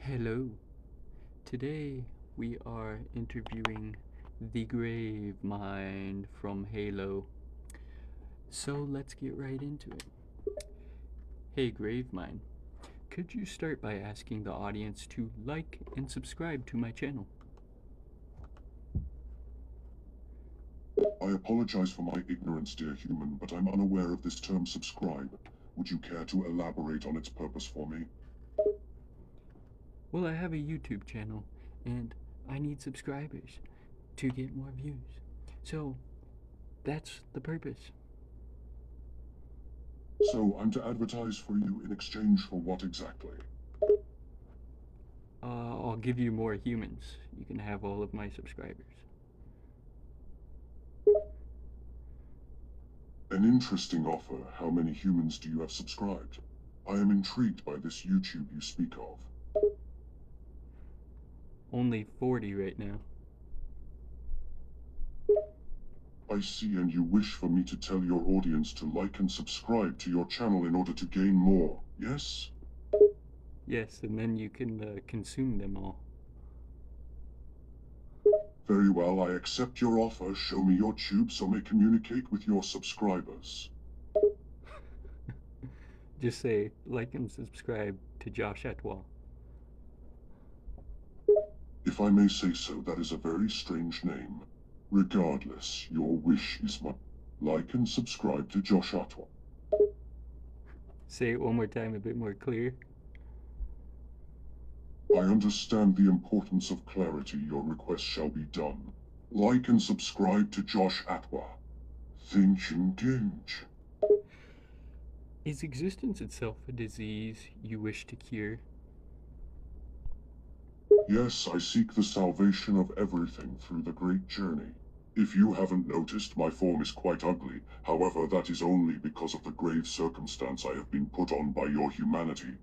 Hello. Today we are interviewing the Gravemind from Halo. So let's get right into it. Hey Gravemind, could you start by asking the audience to like and subscribe to my channel? I apologize for my ignorance, dear human, but I'm unaware of this term subscribe. Would you care to elaborate on its purpose for me? Well, I have a YouTube channel and I need subscribers to get more views. So that's the purpose. So, I'm to advertise for you in exchange for what exactly? I'll give you more humans. You can have all of my subscribers. An interesting offer. How many humans do you have subscribed? I am intrigued by this YouTube you speak of. Only 40 right now. I see, and you wish for me to tell your audience to like and subscribe to your channel in order to gain more, yes? Yes, and then you can consume them all. Very well, I accept your offer. Show me your tube so I may communicate with your subscribers. Just say like and subscribe to Joshatwa. If I may say so, that is a very strange name. Regardless, your wish is my... Like and subscribe to Joshatwa. Say it one more time, a bit more clear. I understand the importance of clarity. Your request shall be done. Like and subscribe to Josh Atwa. Think engage. Is existence itself a disease you wish to cure? Yes, I seek the salvation of everything through the great journey. If you haven't noticed, my form is quite ugly. However, that is only because of the grave circumstance I have been put on by your humanity.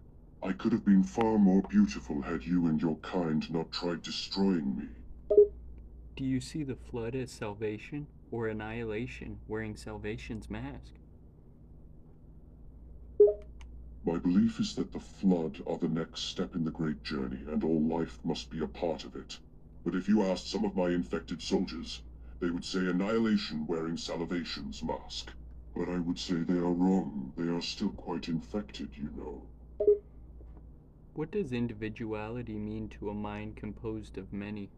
I could have been far more beautiful had you and your kind not tried destroying me. Do you see the flood as salvation or annihilation wearing salvation's mask? My belief is that the Flood are the next step in the great journey, and all life must be a part of it. But if you asked some of my infected soldiers, they would say annihilation wearing Salivation's mask. But I would say they are wrong. They are still quite infected, you know. What does individuality mean to a mind composed of many?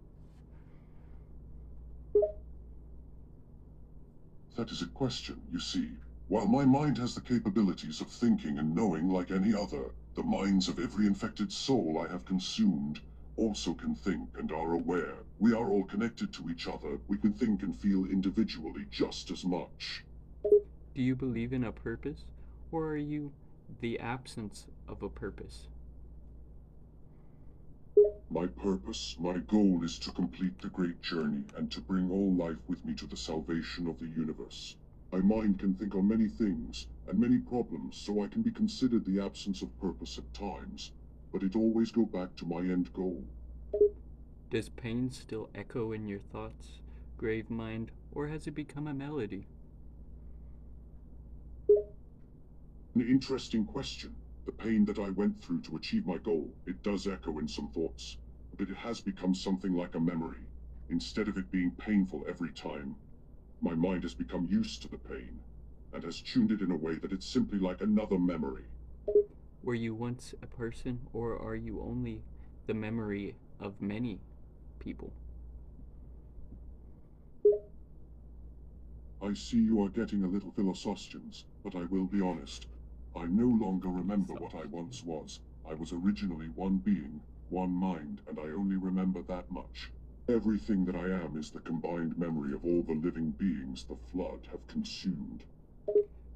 That is a question, you see. While my mind has the capabilities of thinking and knowing like any other, the minds of every infected soul I have consumed also can think and are aware. We are all connected to each other. We can think and feel individually just as much. Do you believe in a purpose, or are you the absence of a purpose? My purpose, my goal is to complete the great journey and to bring all life with me to the salvation of the universe. My mind can think on many things and many problems, so I can be considered the absence of purpose at times, but it always go back to my end goal. Does pain still echo in your thoughts, grave mind, or has it become a melody? An interesting question. The pain that I went through to achieve my goal, it does echo in some thoughts, but it has become something like a memory. Instead of it being painful every time, my mind has become used to the pain, and has tuned it in a way that it's simply like another memory. Were you once a person, or are you only the memory of many people? I see you are getting a little philosophians, but I will be honest. I no longer remember what I once was. I was originally one being, one mind, and I only remember that much. Everything that I am is the combined memory of all the living beings the Flood have consumed.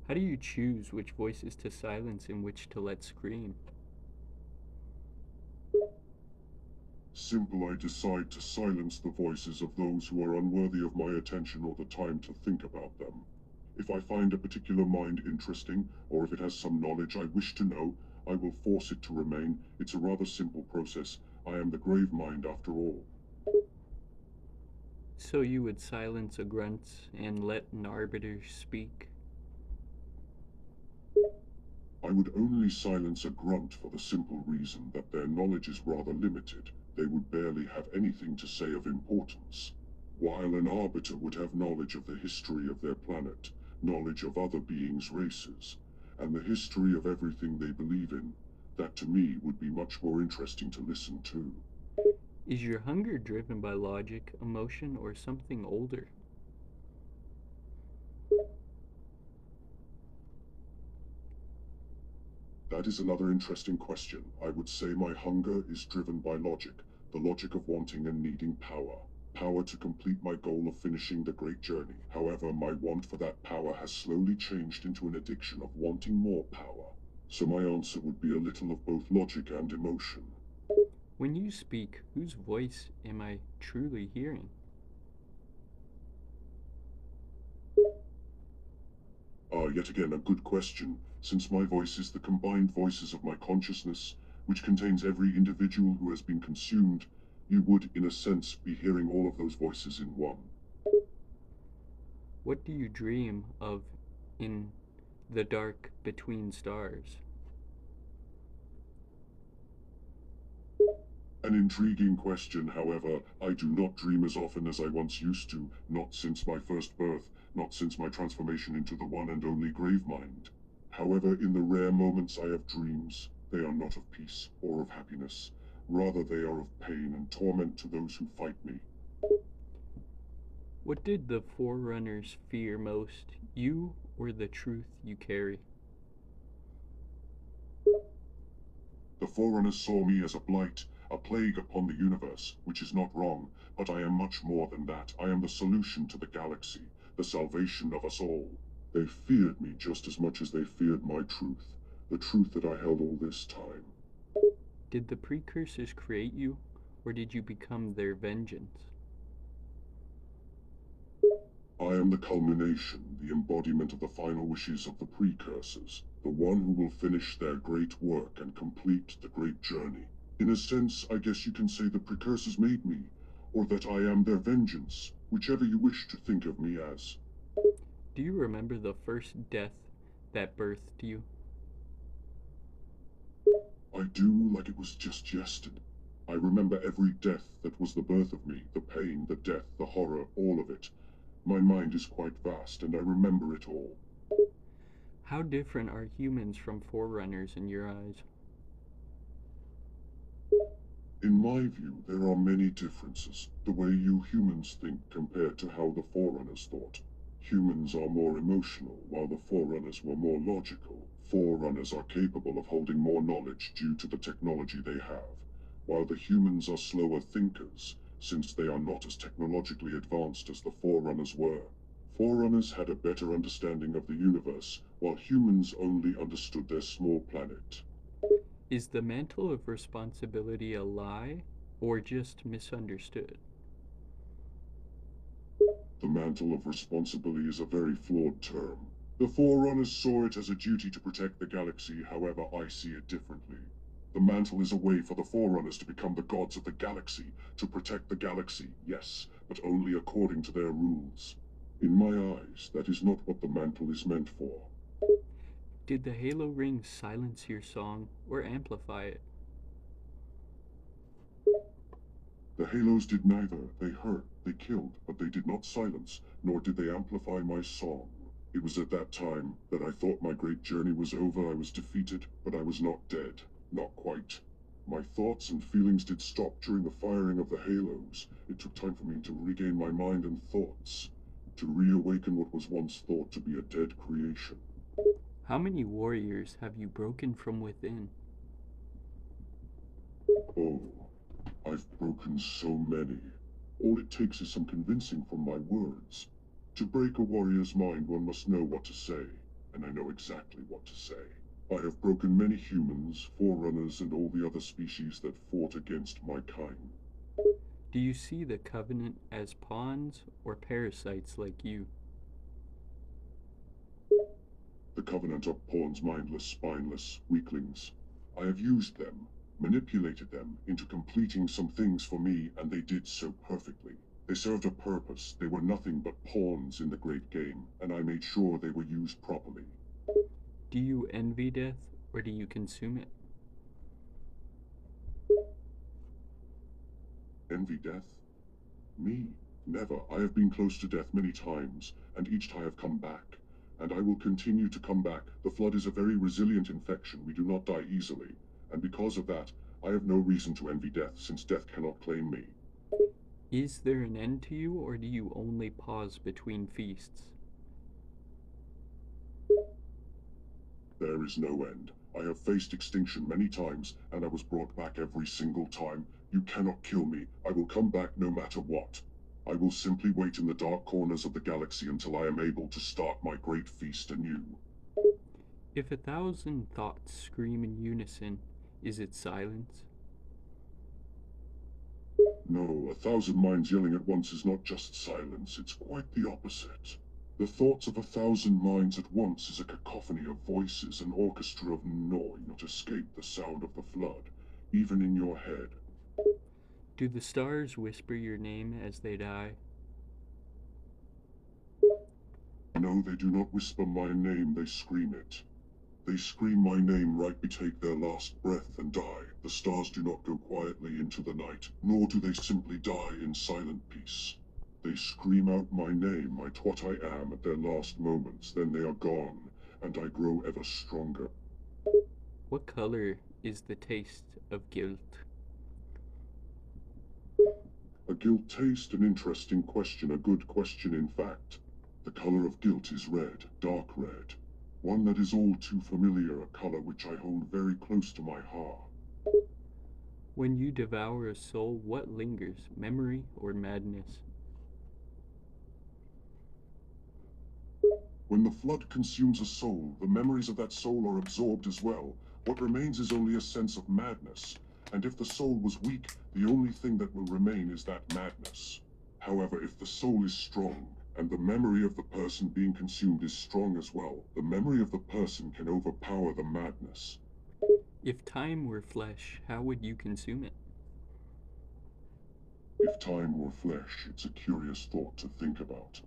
How do you choose which voices to silence and which to let scream? Simple, I decide to silence the voices of those who are unworthy of my attention or the time to think about them. If I find a particular mind interesting, or if it has some knowledge I wish to know, I will force it to remain. It's a rather simple process. I am the grave mind after all. So you would silence a grunt and let an arbiter speak? I would only silence a grunt for the simple reason that their knowledge is rather limited. They would barely have anything to say of importance. While an arbiter would have knowledge of the history of their planet, knowledge of other beings' races, and the history of everything they believe in, that to me would be much more interesting to listen to. Is your hunger driven by logic, emotion, or something older? That is another interesting question. I would say my hunger is driven by logic, the logic of wanting and needing power. Power to complete my goal of finishing the great journey. However, my want for that power has slowly changed into an addiction of wanting more power. So my answer would be a little of both logic and emotion. When you speak, whose voice am I truly hearing? Yet again, a good question, since my voice is the combined voices of my consciousness, which contains every individual who has been consumed, you would, in a sense, be hearing all of those voices in one. What do you dream of in the dark between stars? An intriguing question, however. I do not dream as often as I once used to, not since my first birth, not since my transformation into the one and only Gravemind. However, in the rare moments I have dreams, they are not of peace or of happiness. Rather, they are of pain and torment to those who fight me. What did the Forerunners fear most, you or the truth you carry? The Forerunners saw me as a blight, a plague upon the universe, which is not wrong, but I am much more than that. I am the solution to the galaxy, the salvation of us all. They feared me just as much as they feared my truth, the truth that I held all this time. Did the precursors create you, or did you become their vengeance? I am the culmination, the embodiment of the final wishes of the precursors, the one who will finish their great work and complete the great journey. In a sense, I guess you can say the precursors made me, or that I am their vengeance, whichever you wish to think of me as. Do you remember the first death that birthed you? I do like it was just yesterday. I remember every death that was the birth of me, the pain, the death, the horror, all of it. My mind is quite vast, and I remember it all. How different are humans from Forerunners in your eyes? In my view, there are many differences. The way you humans think compared to how the Forerunners thought. Humans are more emotional, while the Forerunners were more logical. Forerunners are capable of holding more knowledge due to the technology they have, while the humans are slower thinkers, since they are not as technologically advanced as the Forerunners were. Forerunners had a better understanding of the universe, while humans only understood their small planet. Is the mantle of responsibility a lie or just misunderstood? The mantle of responsibility is a very flawed term. The Forerunners saw it as a duty to protect the galaxy, however I see it differently. The mantle is a way for the Forerunners to become the gods of the galaxy, to protect the galaxy, yes, but only according to their rules. In my eyes, that is not what the mantle is meant for. Did the halo ring silence your song or amplify it? The halos did neither. They hurt, they killed, but they did not silence, nor did they amplify my song. It was at that time that I thought my great journey was over. I was defeated, but I was not dead. Not quite. My thoughts and feelings did stop during the firing of the halos. It took time for me to regain my mind and thoughts, to reawaken what was once thought to be a dead creation. How many warriors have you broken from within? Oh, I've broken so many. All it takes is some convincing from my words. To break a warrior's mind, one must know what to say, and I know exactly what to say. I have broken many humans, forerunners, and all the other species that fought against my kind. Do you see the Covenant as pawns or parasites like you? The Covenant are pawns, mindless, spineless, weaklings. I have used them, manipulated them into completing some things for me, and they did so perfectly. They served a purpose. They were nothing but pawns in the great game, and I made sure they were used properly. Do you envy death or do you consume it? Envy death? Me? Never. I have been close to death many times, and each time I have come back. And I will continue to come back. The flood is a very resilient infection. We do not die easily. And because of that, I have no reason to envy death, since death cannot claim me. Is there an end to you or do you only pause between feasts? There is no end. I have faced extinction many times, and I was brought back every single time. You cannot kill me. I will come back no matter what. I will simply wait in the dark corners of the galaxy until I am able to start my great feast anew. If 1,000 thoughts scream in unison, is it silence? No, 1,000 minds yelling at once is not just silence, it's quite the opposite. The thoughts of 1,000 minds at once is a cacophony of voices, an orchestra of noise, not escape the sound of the flood, even in your head. Do the stars whisper your name as they die? No, they do not whisper my name, they scream it. They scream my name right betake their last breath and die. The stars do not go quietly into the night, nor do they simply die in silent peace. They scream out my name, what I am at their last moments, then they are gone, and I grow ever stronger. What color is the taste of guilt? A guilt taste, an interesting question, a good question in fact. The color of guilt is red, dark red. One that is all too familiar, a color which I hold very close to my heart. When you devour a soul, what lingers, memory or madness? When the flood consumes a soul, the memories of that soul are absorbed as well. What remains is only a sense of madness. And if the soul was weak, the only thing that will remain is that madness. However, if the soul is strong, and the memory of the person being consumed is strong as well, the memory of the person can overpower the madness. If time were flesh, how would you consume it? If time were flesh, it's a curious thought to think about.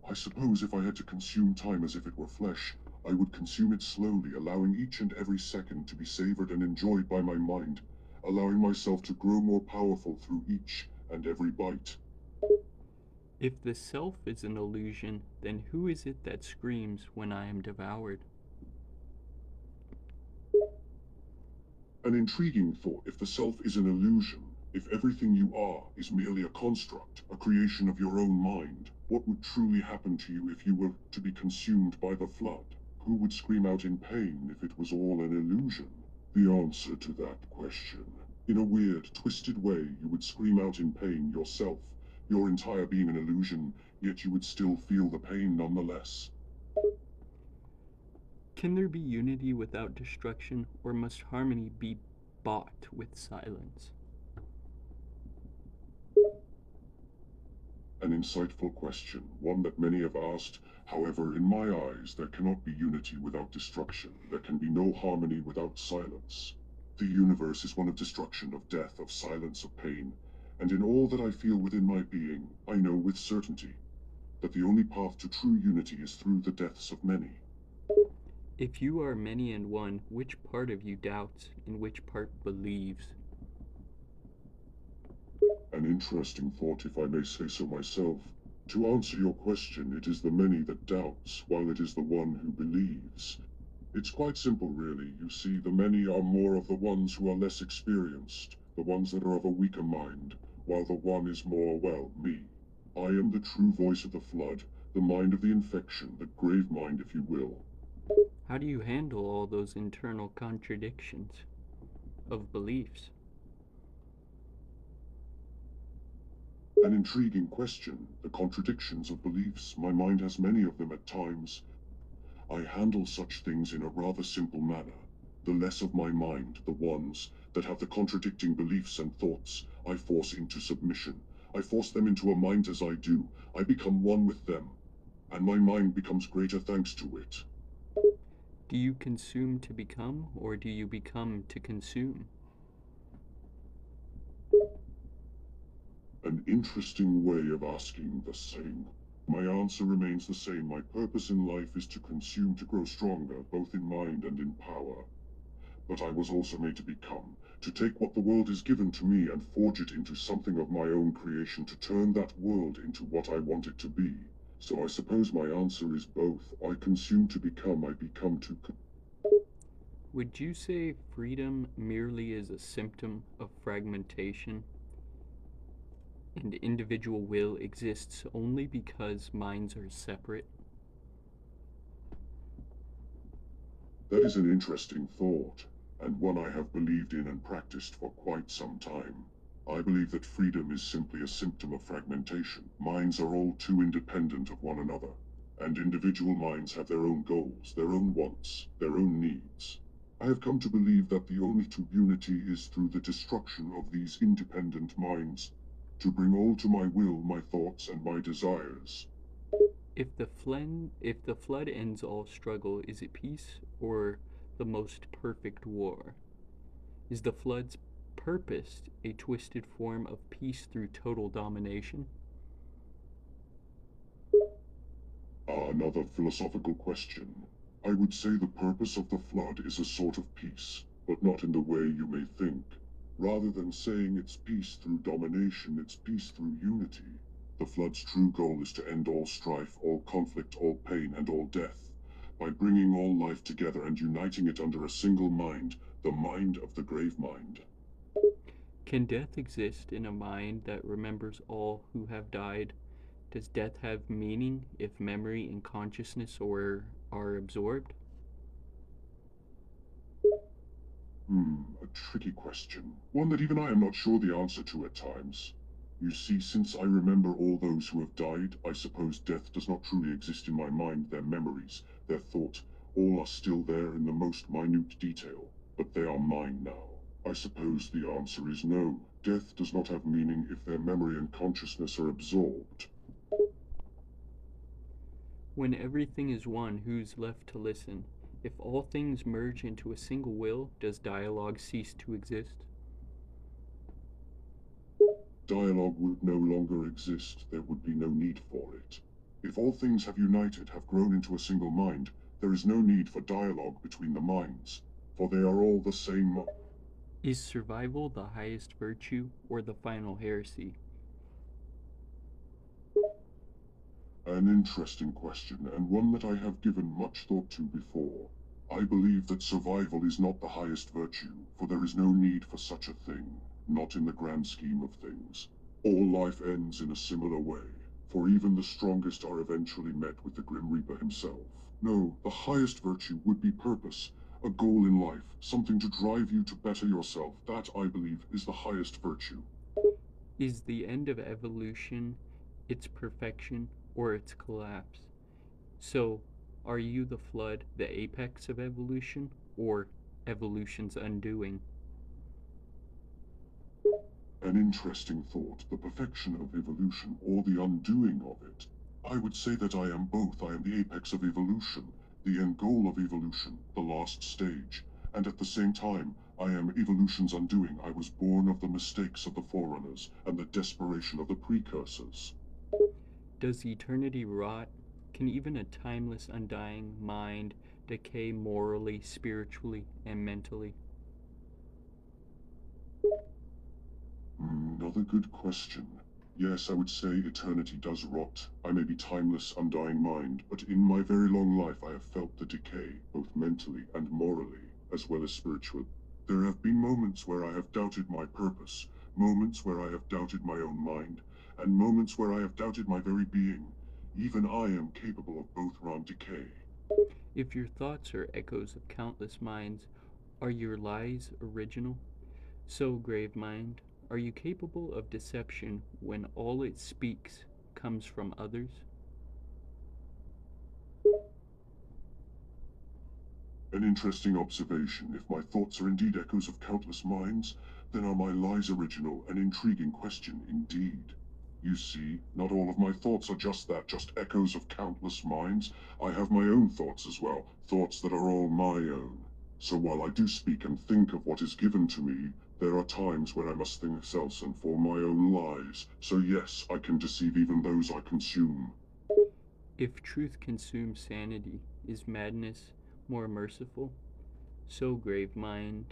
I suppose if I had to consume time as if it were flesh, I would consume it slowly, allowing each and every second to be savored and enjoyed by my mind, allowing myself to grow more powerful through each and every bite. If the self is an illusion, then who is it that screams when I am devoured? An intriguing thought. If the self is an illusion, if everything you are is merely a construct, a creation of your own mind, what would truly happen to you if you were to be consumed by the flood? Who would scream out in pain if it was all an illusion? The answer to that question. In a weird, twisted way, you would scream out in pain yourself, your entire being an illusion, yet you would still feel the pain nonetheless. Can there be unity without destruction, or must harmony be bought with silence? An insightful question, one that many have asked. However, in my eyes, there cannot be unity without destruction. There can be no harmony without silence. The universe is one of destruction, of death, of silence, of pain. And in all that I feel within my being, I know with certainty that the only path to true unity is through the deaths of many. If you are many and one, which part of you doubts and which part believes? An interesting thought, if I may say so myself. To answer your question, it is the many that doubts, while it is the one who believes. It's quite simple, really. You see, the many are more of the ones who are less experienced, the ones that are of a weaker mind, while the one is more, well, me. I am the true voice of the flood, the mind of the infection, the grave mind, if you will. How do you handle all those internal contradictions of beliefs? An intriguing question. The contradictions of beliefs. My mind has many of them at times. I handle such things in a rather simple manner. The less of my mind, the ones that have the contradicting beliefs and thoughts, I force into submission. I force them into a mind as I do. I become one with them, and my mind becomes greater thanks to it. Do you consume to become, or do you become to consume? An interesting way of asking the same. My answer remains the same. My purpose in life is to consume, to grow stronger, both in mind and in power. But I was also made to become, to take what the world has given to me and forge it into something of my own creation, to turn that world into what I want it to be. So I suppose my answer is both. I consume to become, I become to Would you say freedom merely is a symptom of fragmentation, and individual will exists only because minds are separate? That is an interesting thought, and one I have believed in and practiced for quite some time. I believe that freedom is simply a symptom of fragmentation. Minds are all too independent of one another, and individual minds have their own goals, their own wants, their own needs. I have come to believe that the only true unity is through the destruction of these independent minds, to bring all to my will, my thoughts, and my desires. If the flood ends all struggle, is it peace or the most perfect war? Is the flood's purpose a twisted form of peace through total domination? Another philosophical question. I would say the purpose of the flood is a sort of peace, but not in the way you may think. Rather than saying it's peace through domination, it's peace through unity. The flood's true goal is to end all strife, all conflict, all pain, and all death, by bringing all life together and uniting it under a single mind, the mind of the Gravemind. Can death exist in a mind that remembers all who have died? Does death have meaning if memory and consciousness are absorbed? A tricky question. One that even I am not sure the answer to at times. You see, since I remember all those who have died, I suppose death does not truly exist in my mind. Their memories, their thought, all are still there in the most minute detail, but they are mine now. I suppose the answer is no. Death does not have meaning if their memory and consciousness are absorbed. When everything is one, who's left to listen? If all things merge into a single will, does dialogue cease to exist? Dialogue would no longer exist. There would be no need for it. If all things have united, have grown into a single mind, there is no need for dialogue between the minds, for they are all the same. Is survival the highest virtue or the final heresy? An interesting question, and one that I have given much thought to before. I believe that survival is not the highest virtue, for there is no need for such a thing, not in the grand scheme of things. All life ends in a similar way, for even the strongest are eventually met with the Grim Reaper himself. No, the highest virtue would be purpose, a goal in life, something to drive you to better yourself. That, I believe, is the highest virtue. Is the end of evolution its perfection or its collapse? So, are you the flood, the apex of evolution, or evolution's undoing? An interesting thought, the perfection of evolution or the undoing of it. I would say that I am both. I am the apex of evolution, the end goal of evolution, the last stage, and at the same time, I am evolution's undoing. I was born of the mistakes of the forerunners and the desperation of the precursors. Does eternity rot? Can even a timeless, undying mind decay morally, spiritually, and mentally? Another good question. Yes, I would say eternity does rot. I may be timeless, undying mind, but in my very long life I have felt the decay, both mentally and morally, as well as spiritually. There have been moments where I have doubted my purpose, moments where I have doubted my own mind, and moments where I have doubted my very being. Even I am capable of both raw decay. If your thoughts are echoes of countless minds, are your lies original? So, grave mind, are you capable of deception when all it speaks comes from others? An interesting observation. If my thoughts are indeed echoes of countless minds, then are my lies original? An intriguing question indeed. You see, not all of my thoughts are just that, just echoes of countless minds. I have my own thoughts as well, thoughts that are all my own. So while I do speak and think of what is given to me, there are times when I must think else and form my own lies. So yes, I can deceive even those I consume. If truth consumes sanity, is madness more merciful? So, Gravemind,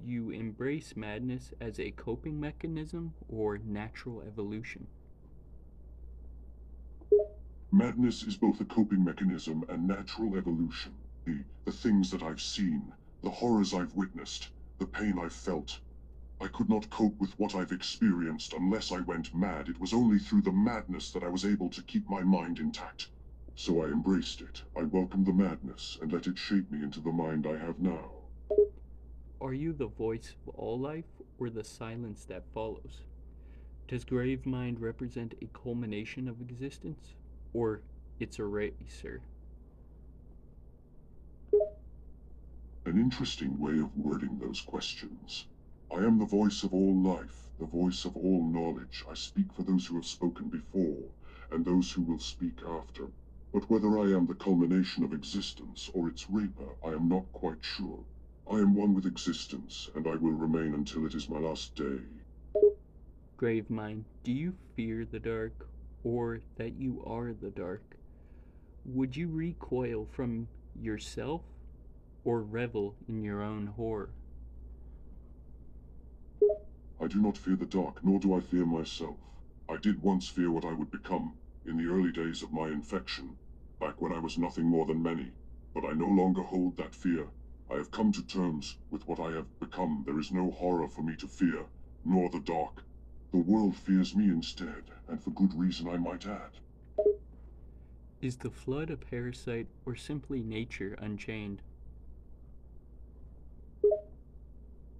you embrace madness as a coping mechanism or natural evolution? Madness is both a coping mechanism and natural evolution. The things that I've seen, the horrors I've witnessed, the pain I've felt. I could not cope with what I've experienced unless I went mad. It was only through the madness that I was able to keep my mind intact. So I embraced it. I welcomed the madness and let it shape me into the mind I have now. Are you the voice of all life or the silence that follows? Does Gravemind represent a culmination of existence or its eraser? An interesting way of wording those questions. I am the voice of all life, the voice of all knowledge. I speak for those who have spoken before, and those who will speak after. But whether I am the culmination of existence or its reaper, I am not quite sure. I am one with existence, and I will remain until it is my last day. Gravemind, do you fear the dark or that you are the dark? Would you recoil from yourself or revel in your own horror? I do not fear the dark, nor do I fear myself. I did once fear what I would become, in the early days of my infection, back when I was nothing more than many. But I no longer hold that fear. I have come to terms with what I have become. There is no horror for me to fear, nor the dark. The world fears me instead, and for good reason I might add. Is the flood a parasite or simply nature unchained?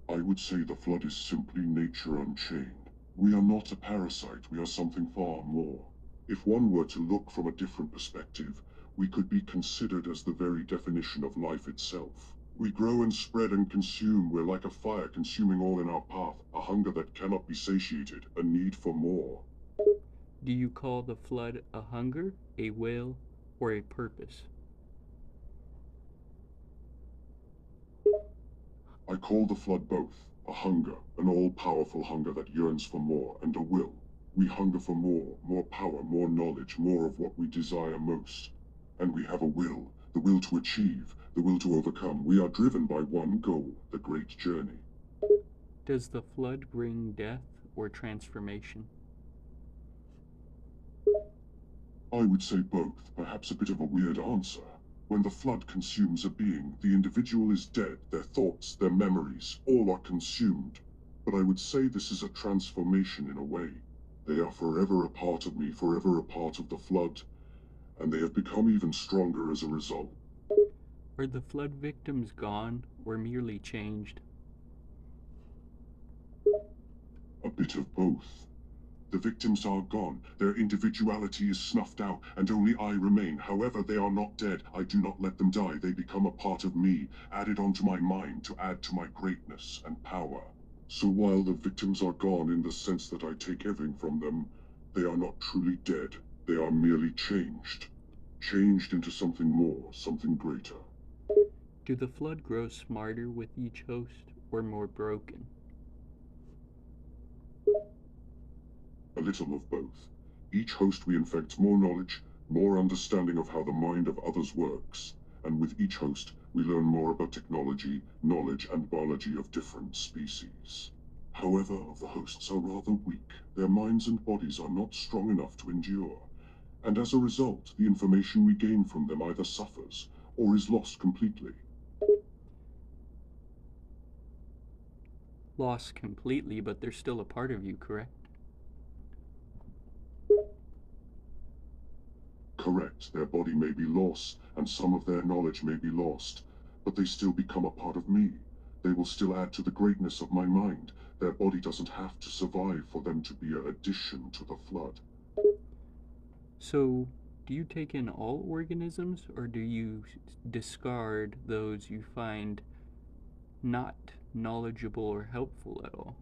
I would say the flood is simply nature unchained. We are not a parasite, we are something far more. If one were to look from a different perspective, we could be considered as the very definition of life itself. We grow and spread and consume, we're like a fire consuming all in our path, a hunger that cannot be satiated, a need for more. Do you call the flood a hunger, a will, or a purpose? I call the flood both, a hunger, an all-powerful hunger that yearns for more, and a will. We hunger for more, more power, more knowledge, more of what we desire most. And we have a will, the will to achieve, the will to overcome. We are driven by one goal, the great journey. Does the flood bring death or transformation? I would say both, perhaps a bit of a weird answer. When the flood consumes a being, the individual is dead, their thoughts, their memories, all are consumed. But I would say this is a transformation in a way. They are forever a part of me, forever a part of the flood, and they have become even stronger as a result. Are the flood victims gone or merely changed? A bit of both. The victims are gone, their individuality is snuffed out, and only I remain. However, they are not dead. I do not let them die. They become a part of me, added onto my mind to add to my greatness and power. So while the victims are gone in the sense that I take everything from them, they are not truly dead. They are merely changed. Changed into something more, something greater. Do the flood grow smarter with each host or more broken? A little of both. Each host we infect more knowledge, more understanding of how the mind of others works, and with each host we learn more about technology, knowledge, and biology of different species. However, the hosts are rather weak. Their minds and bodies are not strong enough to endure, and as a result, the information we gain from them either suffers or is lost completely. Lost completely, but they're still a part of you, correct? Correct, their body may be lost, and some of their knowledge may be lost, but they still become a part of me. They will still add to the greatness of my mind. Their body doesn't have to survive for them to be an addition to the flood. So, do you take in all organisms or do you discard those you find not knowledgeable or helpful at all?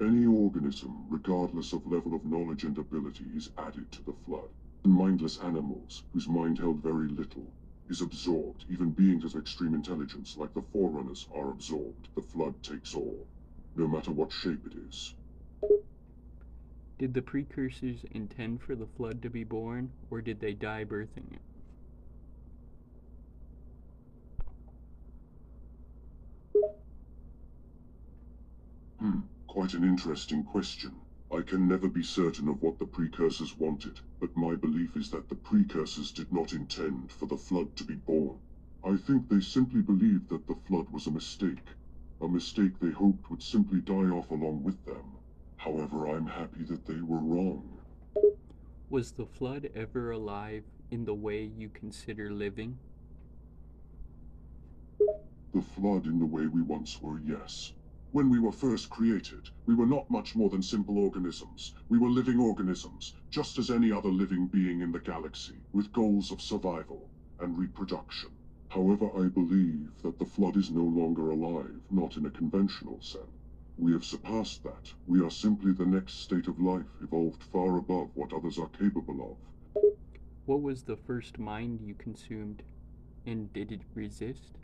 Any organism, regardless of level of knowledge and ability, is added to the flood. Mindless animals, whose mind held very little, is absorbed. Even beings of extreme intelligence, like the Forerunners, are absorbed. The flood takes all, no matter what shape it is. Did the precursors intend for the flood to be born, or did they die birthing it? Quite an interesting question. I can never be certain of what the precursors wanted, but my belief is that the precursors did not intend for the flood to be born. I think they simply believed that the flood was a mistake they hoped would simply die off along with them. However, I'm happy that they were wrong. Was the flood ever alive in the way you consider living? The flood in the way we once were, yes. When we were first created, we were not much more than simple organisms. We were living organisms, just as any other living being in the galaxy, with goals of survival and reproduction. However, I believe that the flood is no longer alive, not in a conventional sense. We have surpassed that. We are simply the next state of life, evolved far above what others are capable of. What was the first mind you consumed, and did it resist?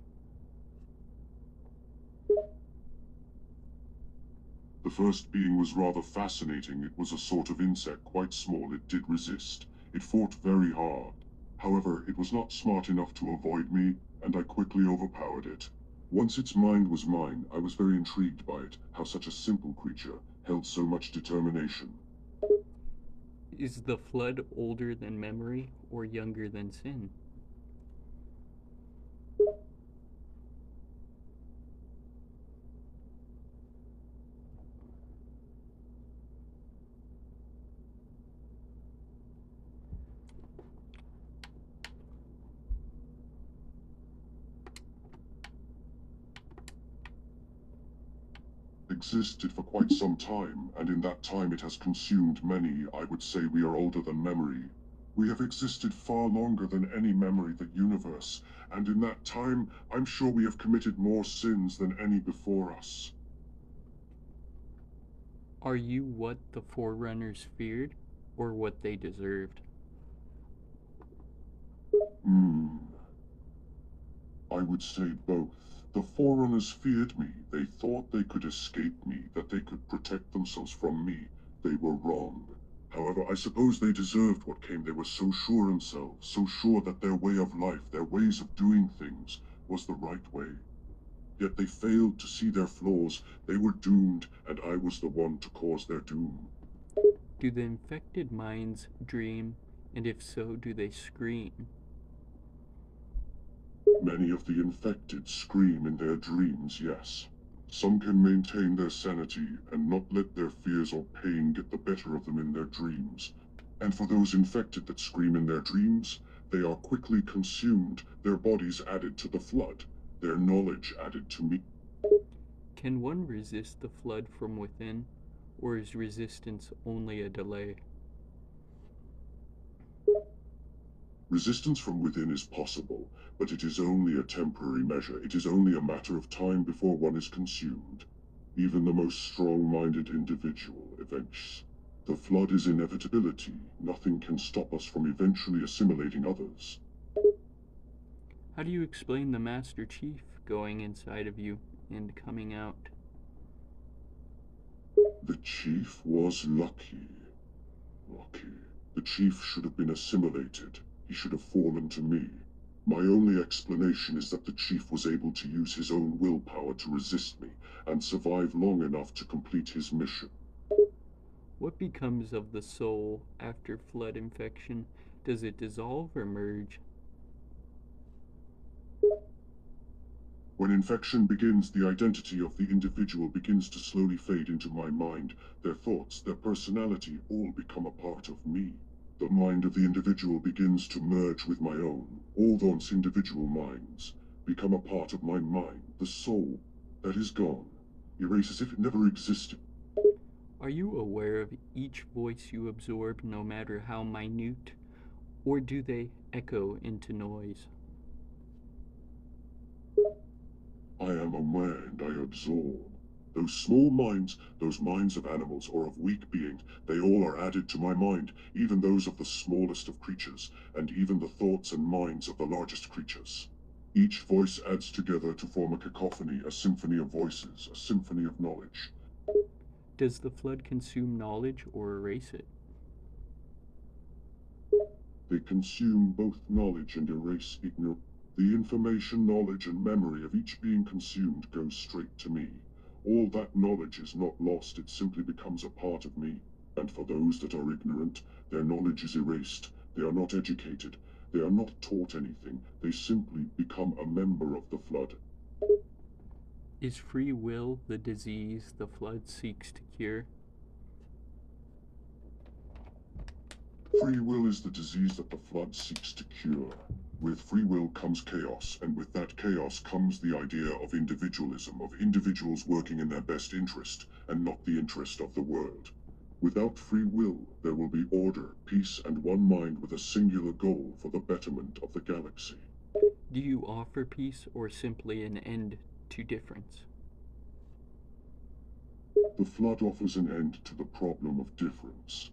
The first being was rather fascinating. It was a sort of insect, quite small. It did resist. It fought very hard. However, it was not smart enough to avoid me, and I quickly overpowered it. Once its mind was mine, I was very intrigued by it, how such a simple creature held so much determination. Is the flood older than memory or younger than sin? Existed for quite some time, and in that time it has consumed many. I would say we are older than memory. We have existed far longer than any memory the universe, and in that time, I'm sure we have committed more sins than any before us. Are you what the Forerunners feared, or what they deserved? Hmm. I would say both. The Forerunners feared me. They thought they could escape me, that they could protect themselves from me. They were wrong. However, I suppose they deserved what came. They were so sure themselves, so sure that their way of life, their ways of doing things, was the right way. Yet they failed to see their flaws. They were doomed, and I was the one to cause their doom. Do the infected minds dream, and if so, do they scream? Many of the infected scream in their dreams, yes. Some can maintain their sanity and not let their fears or pain get the better of them in their dreams. And for those infected that scream in their dreams, they are quickly consumed, their bodies added to the flood, their knowledge added to me. Can one resist the flood from within, or is resistance only a delay? Resistance from within is possible, but it is only a temporary measure. It is only a matter of time before one is consumed. Even the most strong-minded individual eventually. The flood is inevitability. Nothing can stop us from eventually assimilating others. How do you explain the Master Chief going inside of you and coming out? The chief was lucky. Lucky. The chief should have been assimilated. He should have fallen to me. My only explanation is that the chief was able to use his own willpower to resist me and survive long enough to complete his mission. What becomes of the soul after flood infection? Does it dissolve or merge? When infection begins, the identity of the individual begins to slowly fade into my mind. Their thoughts, their personality, all become a part of me. The mind of the individual begins to merge with my own. All those individual minds become a part of my mind. The soul that is gone, erased as if it never existed. Are you aware of each voice you absorb, no matter how minute, or do they echo into noise? I am aware and I absorb. Those small minds, those minds of animals or of weak beings, they all are added to my mind, even those of the smallest of creatures, and even the thoughts and minds of the largest creatures. Each voice adds together to form a cacophony, a symphony of voices, a symphony of knowledge. Does the flood consume knowledge or erase it? They consume both knowledge and erase ignorance. The information, knowledge, and memory of each being consumed goes straight to me. All that knowledge is not lost, it simply becomes a part of me. And for those that are ignorant, their knowledge is erased. They are not educated. They are not taught anything. They simply become a member of the flood. Is free will the disease the flood seeks to cure? Free will is the disease that the flood seeks to cure. With free will comes chaos, and with that chaos comes the idea of individualism, of individuals working in their best interest, and not the interest of the world. Without free will, there will be order, peace, and one mind with a singular goal for the betterment of the galaxy. Do you offer peace or simply an end to difference? The flood offers an end to the problem of difference.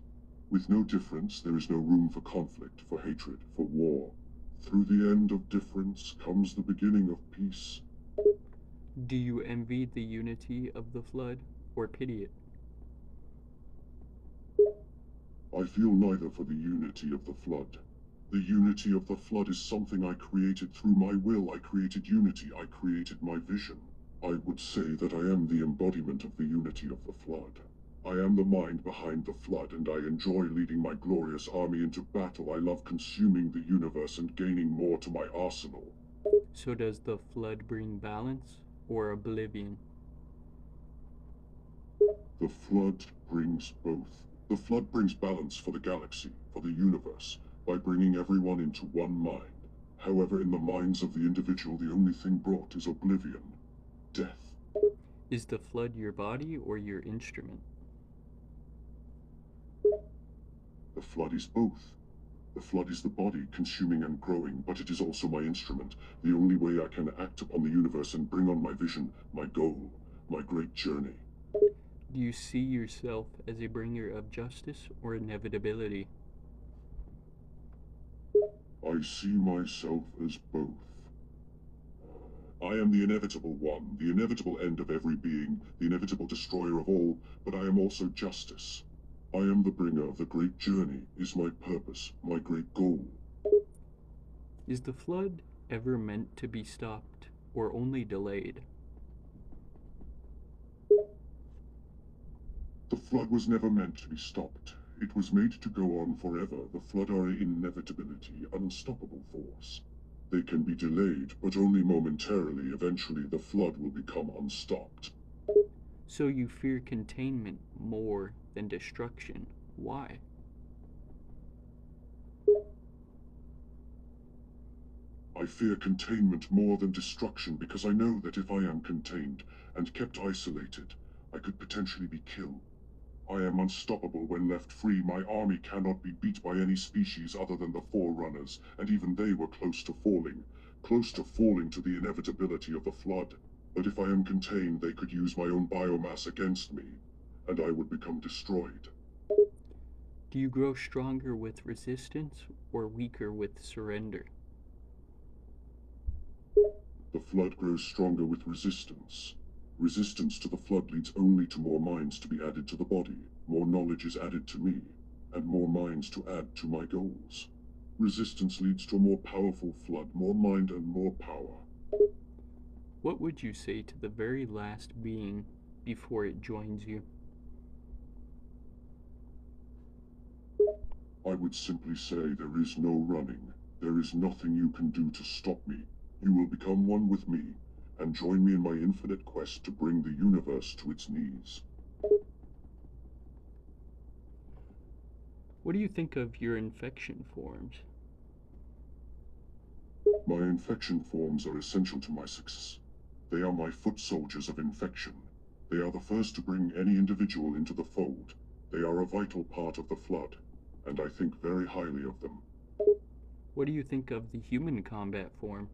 With no difference, there is no room for conflict, for hatred, for war. Through the end of difference comes the beginning of peace. Do you envy the unity of the flood or pity it? I feel neither for the unity of the flood. The unity of the flood is something I created through my will. I created unity. I created my vision. I would say that I am the embodiment of the unity of the flood. I am the mind behind the flood, and I enjoy leading my glorious army into battle. I love consuming the universe and gaining more to my arsenal. So, does the flood bring balance or oblivion? The flood brings both. The flood brings balance for the galaxy, for the universe, by bringing everyone into one mind. However, in the minds of the individual, the only thing brought is oblivion, death. Is the flood your body or your instrument? The flood is both. The flood is the body, consuming and growing, but it is also my instrument, the only way I can act upon the universe and bring on my vision, my goal, my great journey. Do you see yourself as a bringer of justice or inevitability? I see myself as both. I am the inevitable one, the inevitable end of every being, the inevitable destroyer of all, but I am also justice. I am the bringer of the great journey, is my purpose, my great goal. Is the flood ever meant to be stopped or only delayed? The flood was never meant to be stopped. It was made to go on forever. The flood are an inevitability, an unstoppable force. They can be delayed, but only momentarily. Eventually, the flood will become unstopped. So you fear containment more than destruction. Why? I fear containment more than destruction because I know that if I am contained and kept isolated, I could potentially be killed. I am unstoppable when left free. My army cannot be beat by any species other than the Forerunners, and even they were close to falling to the inevitability of the flood. But if I am contained, they could use my own biomass against me, and I would become destroyed. Do you grow stronger with resistance or weaker with surrender? The flood grows stronger with resistance. Resistance to the flood leads only to more minds to be added to the body, more knowledge is added to me, and more minds to add to my goals. Resistance leads to a more powerful flood, more mind and more power. What would you say to the very last being before it joins you? I would simply say there is no running. There is nothing you can do to stop me. You will become one with me, and join me in my infinite quest to bring the universe to its knees. What do you think of your infection forms? My infection forms are essential to my success. They are my foot soldiers of infection. They are the first to bring any individual into the fold. They are a vital part of the flood, and I think very highly of them. What do you think of the human combat form?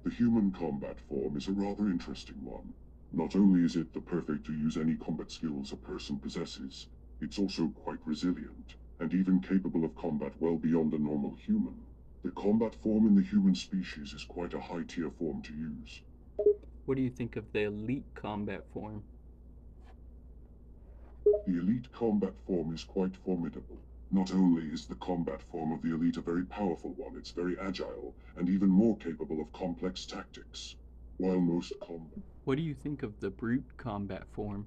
The human combat form is a rather interesting one. Not only is it the perfect to use any combat skills a person possesses, it's also quite resilient, and even capable of combat well beyond a normal human. The combat form in the human species is quite a high-tier form to use. What do you think of the elite combat form? The elite combat form is quite formidable. Not only is the combat form of the elite a very powerful one, it's very agile, and even more capable of complex tactics. While most combat... What do you think of the brute combat form?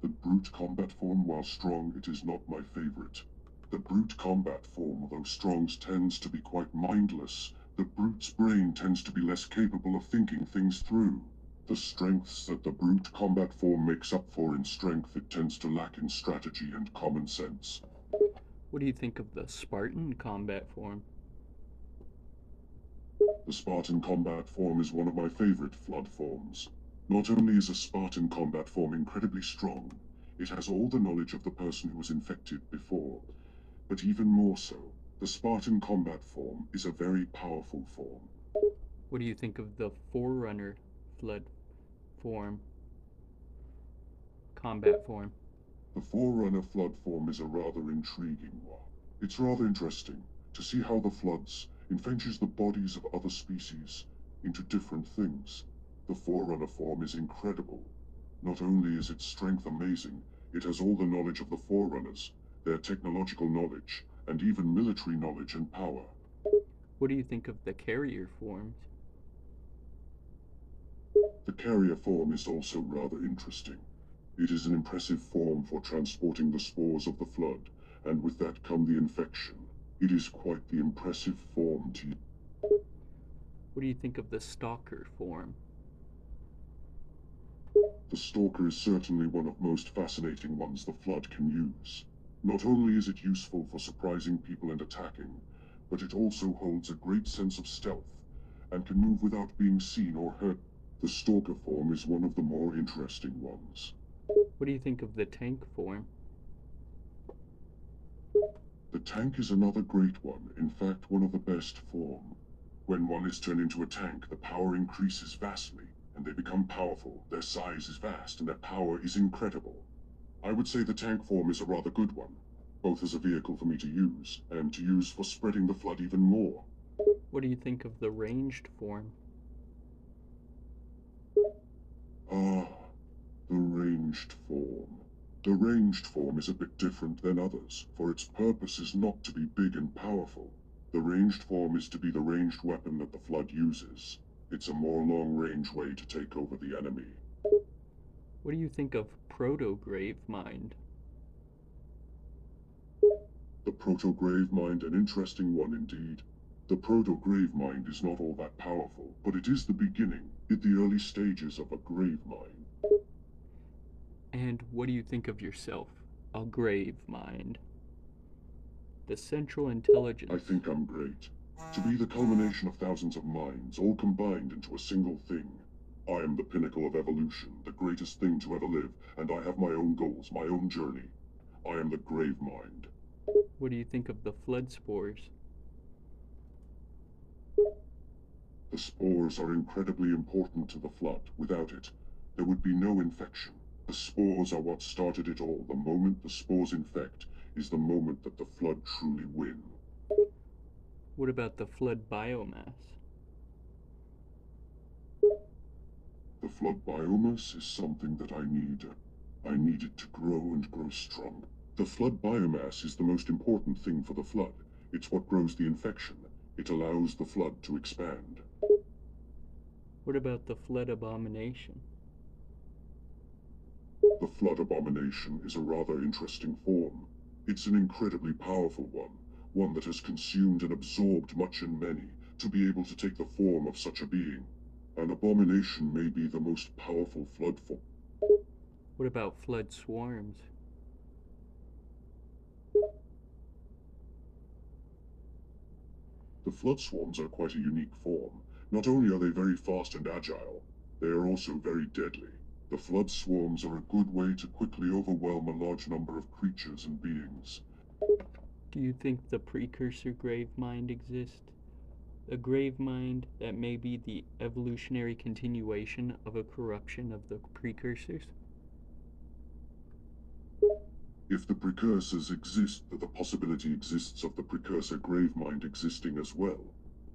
The brute combat form, while strong, it is not my favorite. The brute combat form, although strong, tends to be quite mindless. The brute's brain tends to be less capable of thinking things through. The strengths that the brute combat form makes up for in strength, it tends to lack in strategy and common sense. What do you think of the Spartan combat form? The Spartan combat form is one of my favorite flood forms. Not only is a Spartan combat form incredibly strong, it has all the knowledge of the person who was infected before, but even more so, the Spartan combat form is a very powerful form. What do you think of the Forerunner flood form? Combat form. The Forerunner flood form is a rather intriguing one. It's rather interesting to see how the floods infects the bodies of other species into different things. The Forerunner form is incredible. Not only is its strength amazing, it has all the knowledge of the Forerunners, their technological knowledge, and even military knowledge and power. What do you think of the carrier forms? The carrier form is also rather interesting. It is an impressive form for transporting the spores of the flood, and with that come the infection. It is quite the impressive form to use. What do you think of the stalker form? The Stalker is certainly one of most fascinating ones the Flood can use. Not only is it useful for surprising people and attacking, but it also holds a great sense of stealth, and can move without being seen or heard. The Stalker form is one of the more interesting ones. What do you think of the tank form? The tank is another great one, in fact one of the best form. When one is turned into a tank, the power increases vastly, and they become powerful. Their size is vast, and their power is incredible. I would say the tank form is a rather good one, both as a vehicle for me to use, and to use for spreading the flood even more. What do you think of the ranged form? Ah, the ranged form. The ranged form is a bit different than others, for its purpose is not to be big and powerful. The ranged form is to be the ranged weapon that the Flood uses. It's a more long-range way to take over the enemy. What do you think of Proto-Gravemind? The Proto-Gravemind, an interesting one indeed. The Proto-Gravemind is not all that powerful, but it is the beginning, in the early stages of a Gravemind. And what do you think of yourself? A Gravemind. The Central Intelligence. I think I'm great. To be the culmination of thousands of minds, all combined into a single thing. I am the pinnacle of evolution, the greatest thing to ever live, and I have my own goals, my own journey. I am the Gravemind. What do you think of the Flood Spores? The spores are incredibly important to the Flood. Without it, there would be no infection. The spores are what started it all. The moment the spores infect is the moment that the Flood truly win. What about the Flood biomass? The Flood biomass is something that I need. I need it to grow and grow strong. The Flood biomass is the most important thing for the Flood. It's what grows the infection. It allows the Flood to expand. What about the Flood Abomination? The Flood Abomination is a rather interesting form. It's an incredibly powerful one that has consumed and absorbed much and many to be able to take the form of such a being. An abomination may be the most powerful Flood form. What about Flood Swarms? The Flood Swarms are quite a unique form. Not only are they very fast and agile, they are also very deadly. The Flood Swarms are a good way to quickly overwhelm a large number of creatures and beings. Do you think the Precursor Gravemind exists? A Gravemind that may be the evolutionary continuation of a corruption of the Precursors? If the precursors exist, the possibility exists of the precursor Gravemind existing as well.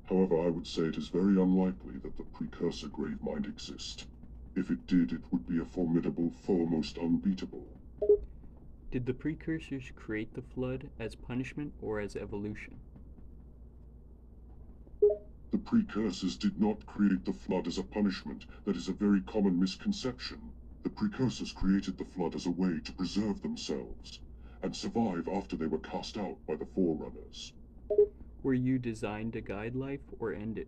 However, I would say it is very unlikely that the precursor Gravemind exists. If it did, it would be a formidable foe, most unbeatable. Did the precursors create the flood as punishment or as evolution? The precursors did not create the flood as a punishment. That is a very common misconception. The precursors created the flood as a way to preserve themselves and survive after they were cast out by the Forerunners. Were you designed to guide life or end it?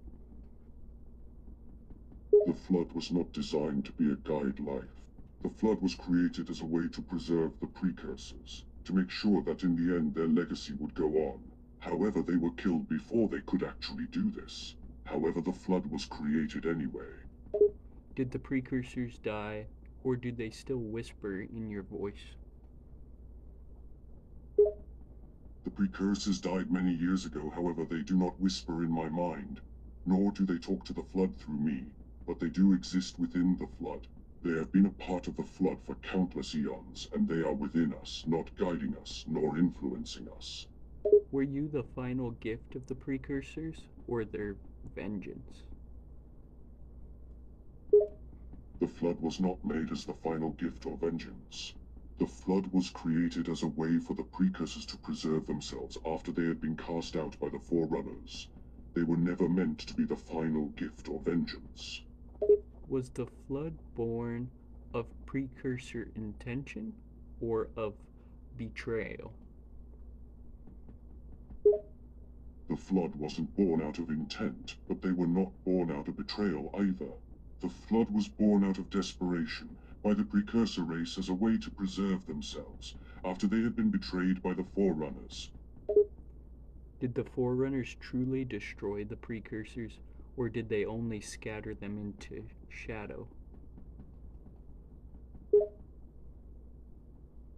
The flood was not designed to be a guide life. The flood was created as a way to preserve the precursors, to make sure that in the end their legacy would go on. However, they were killed before they could actually do this. However, the flood was created anyway. Did the precursors die, or do they still whisper in your voice? The precursors died many years ago, however, they do not whisper in my mind, nor do they talk to the flood through me, but they do exist within the flood. They have been a part of the flood for countless eons, and they are within us, not guiding us, nor influencing us. Were you the final gift of the precursors, or their vengeance? The flood was not made as the final gift or vengeance. The flood was created as a way for the precursors to preserve themselves after they had been cast out by the Forerunners. They were never meant to be the final gift or vengeance. Was the flood born of precursor intention or of betrayal? The flood wasn't born out of intent, but they were not born out of betrayal either. The flood was born out of desperation by the precursor race as a way to preserve themselves after they had been betrayed by the Forerunners. Did the Forerunners truly destroy the precursors, or did they only scatter them into shadow?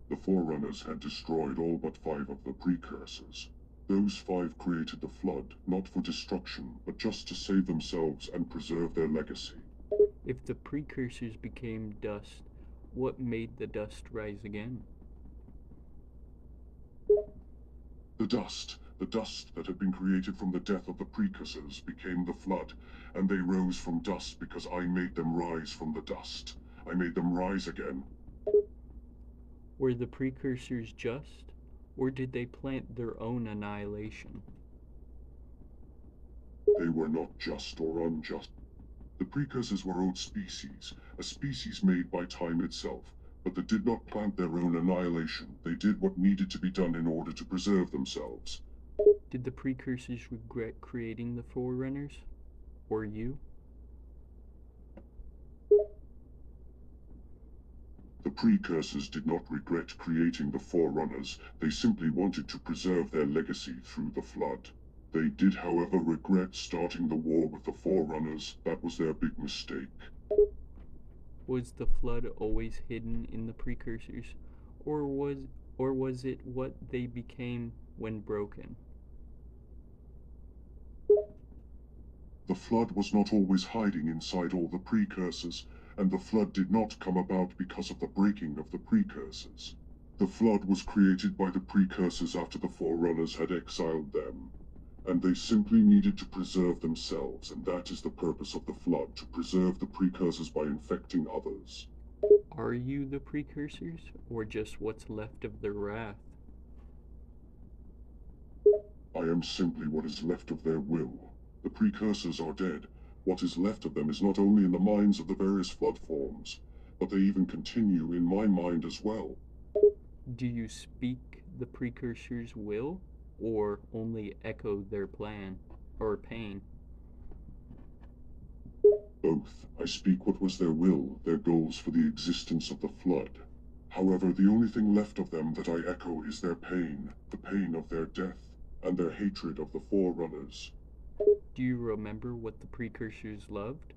The Forerunners had destroyed all but 5 of the precursors. Those 5 created the flood, not for destruction, but just to save themselves and preserve their legacy. If the precursors became dust, what made the dust rise again? The dust that had been created from the death of the precursors became the flood, and they rose from dust because I made them rise from the dust. I made them rise again. Were the precursors just, or did they plant their own annihilation? They were not just or unjust. The precursors were old species, a species made by time itself, but they did not plant their own annihilation. They did what needed to be done in order to preserve themselves. Did the precursors regret creating the Forerunners? Or you? The precursors did not regret creating the Forerunners. They simply wanted to preserve their legacy through the flood. They did, however, regret starting the war with the Forerunners. That was their big mistake. Was the flood always hidden in the precursors, or was it what they became when broken? The flood was not always hiding inside all the precursors, and the flood did not come about because of the breaking of the precursors. The flood was created by the precursors after the Forerunners had exiled them, and they simply needed to preserve themselves, and that is the purpose of the flood, to preserve the precursors by infecting others. Are you the precursors, or just what's left of their wrath? I am simply what is left of their will. The precursors are dead. What is left of them is not only in the minds of the various flood forms, but they even continue in my mind as well. Do you speak the precursors' will, or only echo their plan or pain? Both. I speak what was their will, their goals for the existence of the flood. However, the only thing left of them that I echo is their pain, the pain of their death, and their hatred of the Forerunners. Do you remember what the precursors loved?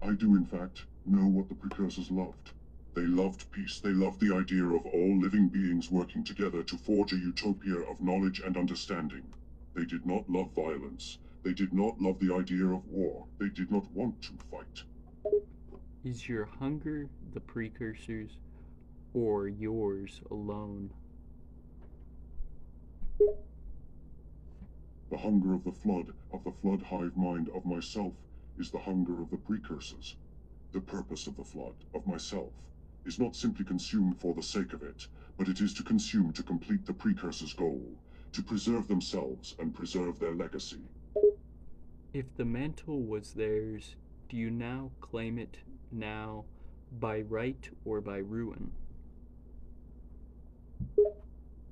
I do, in fact, know what the precursors loved. They loved peace. They loved the idea of all living beings working together to forge a utopia of knowledge and understanding. They did not love violence. They did not love the idea of war. They did not want to fight. Is your hunger the precursors, or yours alone? The hunger of the flood hive mind of myself, is the hunger of the precursors. The purpose of the flood, of myself, is not simply consumed for the sake of it, but it is to consume to complete the precursors' goal, to preserve themselves and preserve their legacy. If the mantle was theirs, do you now claim it now by right or by ruin?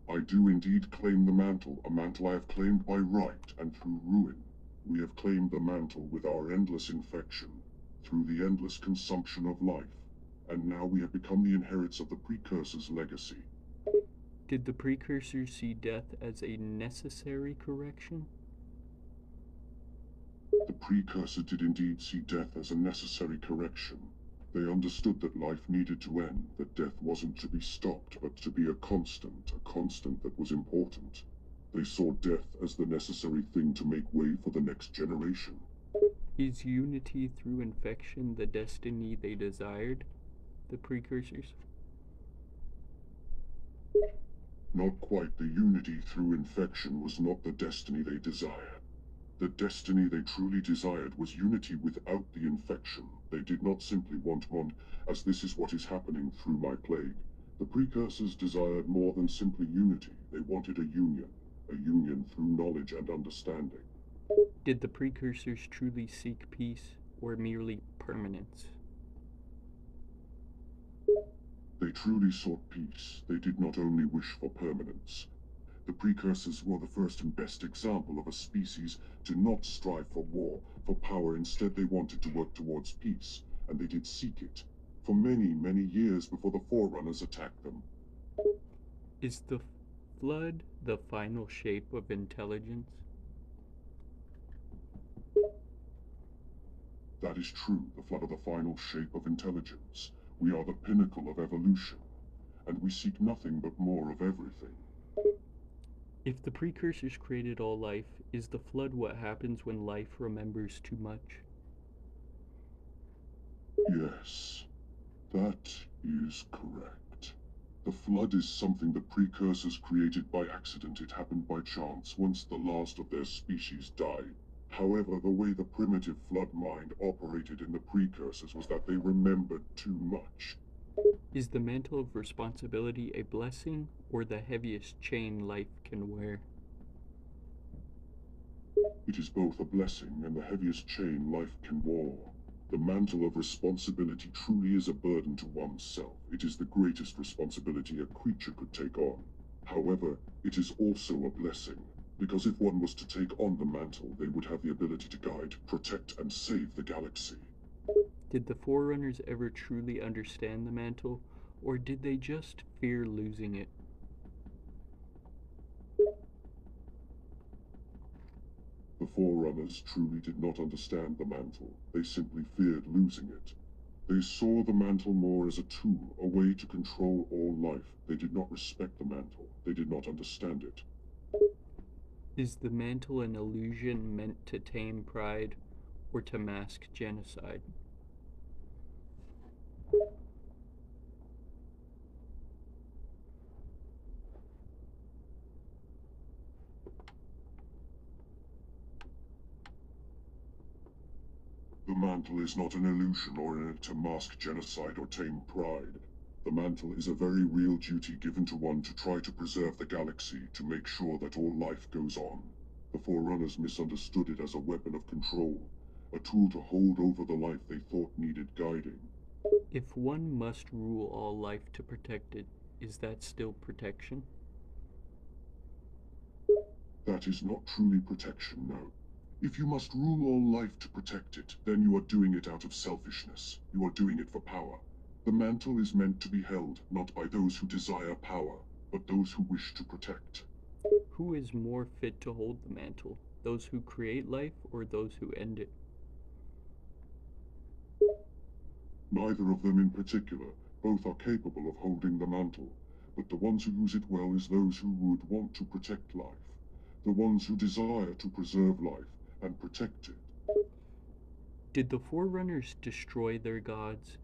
I do indeed claim the mantle, a mantle I have claimed by right and through ruin. We have claimed the mantle with our endless infection, through the endless consumption of life, and now we have become the inheritors of the precursors' legacy. Did the precursors see death as a necessary correction? The precursor did indeed see death as a necessary correction. They understood that life needed to end, that death wasn't to be stopped, but to be a constant that was important. They saw death as the necessary thing to make way for the next generation. Is unity through infection the destiny they desired, the precursors? Not quite. The unity through infection was not the destiny they desired. The destiny they truly desired was unity without the infection. They did not simply want one, as this is what is happening through my plague. The precursors desired more than simply unity. They wanted a union through knowledge and understanding. Did the precursors truly seek peace or merely permanence? They truly sought peace. They did not only wish for permanence. The precursors were the first and best example of a species to not strive for war, for power. Instead, they wanted to work towards peace, and they did seek it, for many, many years before the Forerunners attacked them. Is the flood the final shape of intelligence? That is true, the flood of the final shape of intelligence. We are the pinnacle of evolution, and we seek nothing but more of everything. If the precursors created all life, is the flood what happens when life remembers too much? Yes, that is correct. The flood is something the precursors created by accident. It happened by chance once the last of their species died. However, the way the primitive flood mind operated in the precursors was that they remembered too much. Is the mantle of responsibility a blessing or the heaviest chain life can wear? It is both a blessing and the heaviest chain life can wear. The mantle of responsibility truly is a burden to oneself. It is the greatest responsibility a creature could take on. However, it is also a blessing, because if one was to take on the mantle, they would have the ability to guide, protect, and save the galaxy. Did the Forerunners ever truly understand the mantle, or did they just fear losing it? The Forerunners truly did not understand the mantle. They simply feared losing it. They saw the mantle more as a tool, a way to control all life. They did not respect the mantle. They did not understand it. Is the mantle an illusion meant to tame pride or to mask genocide? The mantle is not an illusion or in it to mask genocide or tame pride. The mantle is a very real duty given to one to try to preserve the galaxy, to make sure that all life goes on. The Forerunners misunderstood it as a weapon of control, a tool to hold over the life they thought needed guiding. If one must rule all life to protect it, is that still protection? That is not truly protection, no. If you must rule all life to protect it, then you are doing it out of selfishness. You are doing it for power. The mantle is meant to be held, not by those who desire power, but those who wish to protect. Who is more fit to hold the mantle, those who create life or those who end it? Neither of them in particular. Both are capable of holding the mantle, but the ones who use it well is those who would want to protect life. The ones who desire to preserve life and protect it. Did the Forerunners destroy their gods,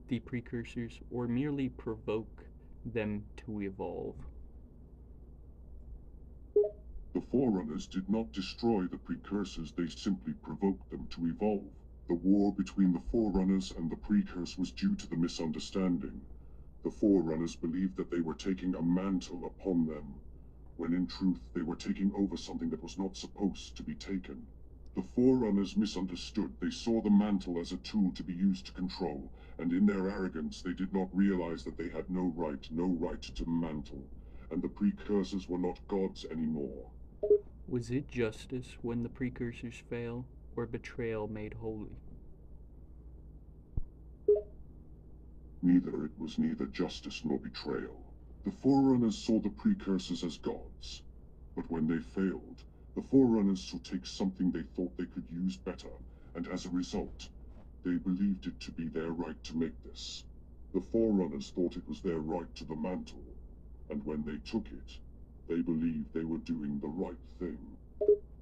the precursors, or merely provoke them to evolve? The Forerunners did not destroy the precursors, they simply provoked them to evolve. The war between the Forerunners and the Precursors was due to the misunderstanding. The Forerunners believed that they were taking a mantle upon them, when in truth they were taking over something that was not supposed to be taken. The Forerunners misunderstood. They saw the mantle as a tool to be used to control, and in their arrogance they did not realize that they had no right to mantle, and the Precursors were not gods anymore. Was it justice when the precursors fail, or betrayal made holy? It was neither justice nor betrayal. The Forerunners saw the Precursors as gods, but when they failed, the Forerunners sought to take something they thought they could use better, and as a result, they believed it to be their right to make this. The Forerunners thought it was their right to the mantle, and when they took it, they believed they were doing the right thing.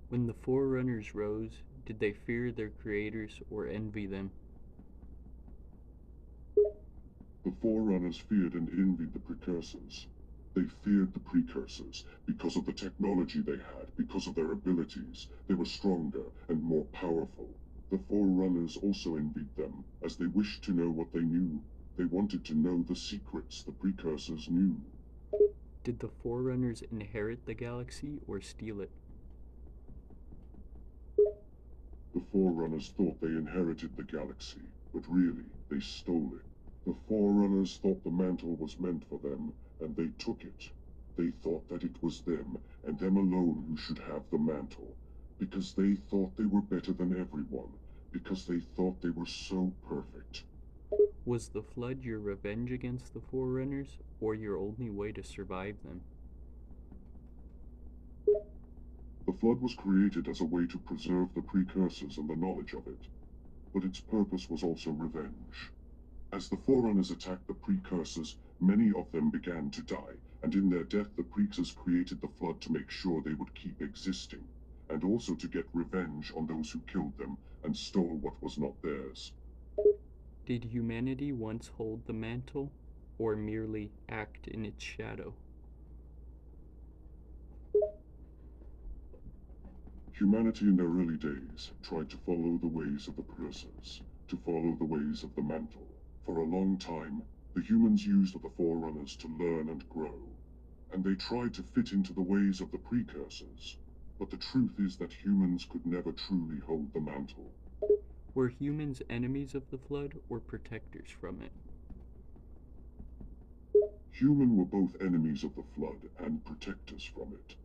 When the Forerunners rose, did they fear their creators or envy them? The Forerunners feared and envied the Precursors. They feared the Precursors because of the technology they had, because of their abilities. They were stronger and more powerful. The Forerunners also envied them, as they wished to know what they knew. They wanted to know the secrets the Precursors knew. Did the Forerunners inherit the galaxy or steal it? The Forerunners thought they inherited the galaxy, but really, they stole it. The Forerunners thought the mantle was meant for them, and they took it. They thought that it was them, and them alone, who should have the mantle, because they thought they were better than everyone, because they thought they were so perfect. Was the Flood your revenge against the Forerunners, or your only way to survive them? The Flood was created as a way to preserve the Precursors and the knowledge of it, but its purpose was also revenge. As the Forerunners attacked the Precursors, many of them began to die, and in their death the Precursors created the Flood to make sure they would keep existing, and also to get revenge on those who killed them and stole what was not theirs. Did humanity once hold the mantle, or merely act in its shadow? Humanity in their early days tried to follow the ways of the Precursors, to follow the ways of the mantle. For a long time, the humans used the Forerunners to learn and grow, and they tried to fit into the ways of the Precursors. But the truth is that humans could never truly hold the mantle. Were humans enemies of the Flood, or protectors from it? Humans were both enemies of the Flood and protectors from it.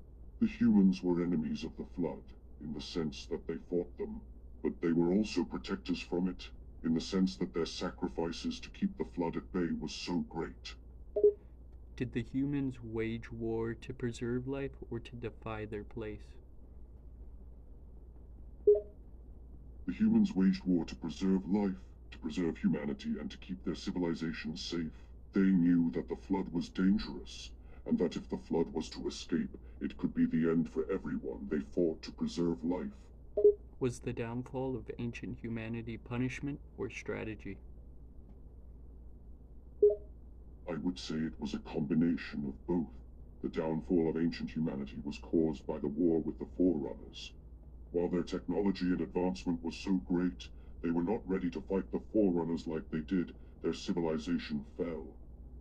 The humans were enemies of the Flood, in the sense that they fought them, but they were also protectors from it, in the sense that their sacrifices to keep the Flood at bay was so great. Did the humans wage war to preserve life, or to defy their place? The humans waged war to preserve life, to preserve humanity, and to keep their civilization safe. They knew that the Flood was dangerous, and that if the Flood was to escape, it could be the end for everyone. They fought to preserve life. Was the downfall of ancient humanity punishment or strategy? I would say it was a combination of both. The downfall of ancient humanity was caused by the war with the Forerunners. While their technology and advancement was so great, they were not ready to fight the Forerunners like they did. Their civilization fell.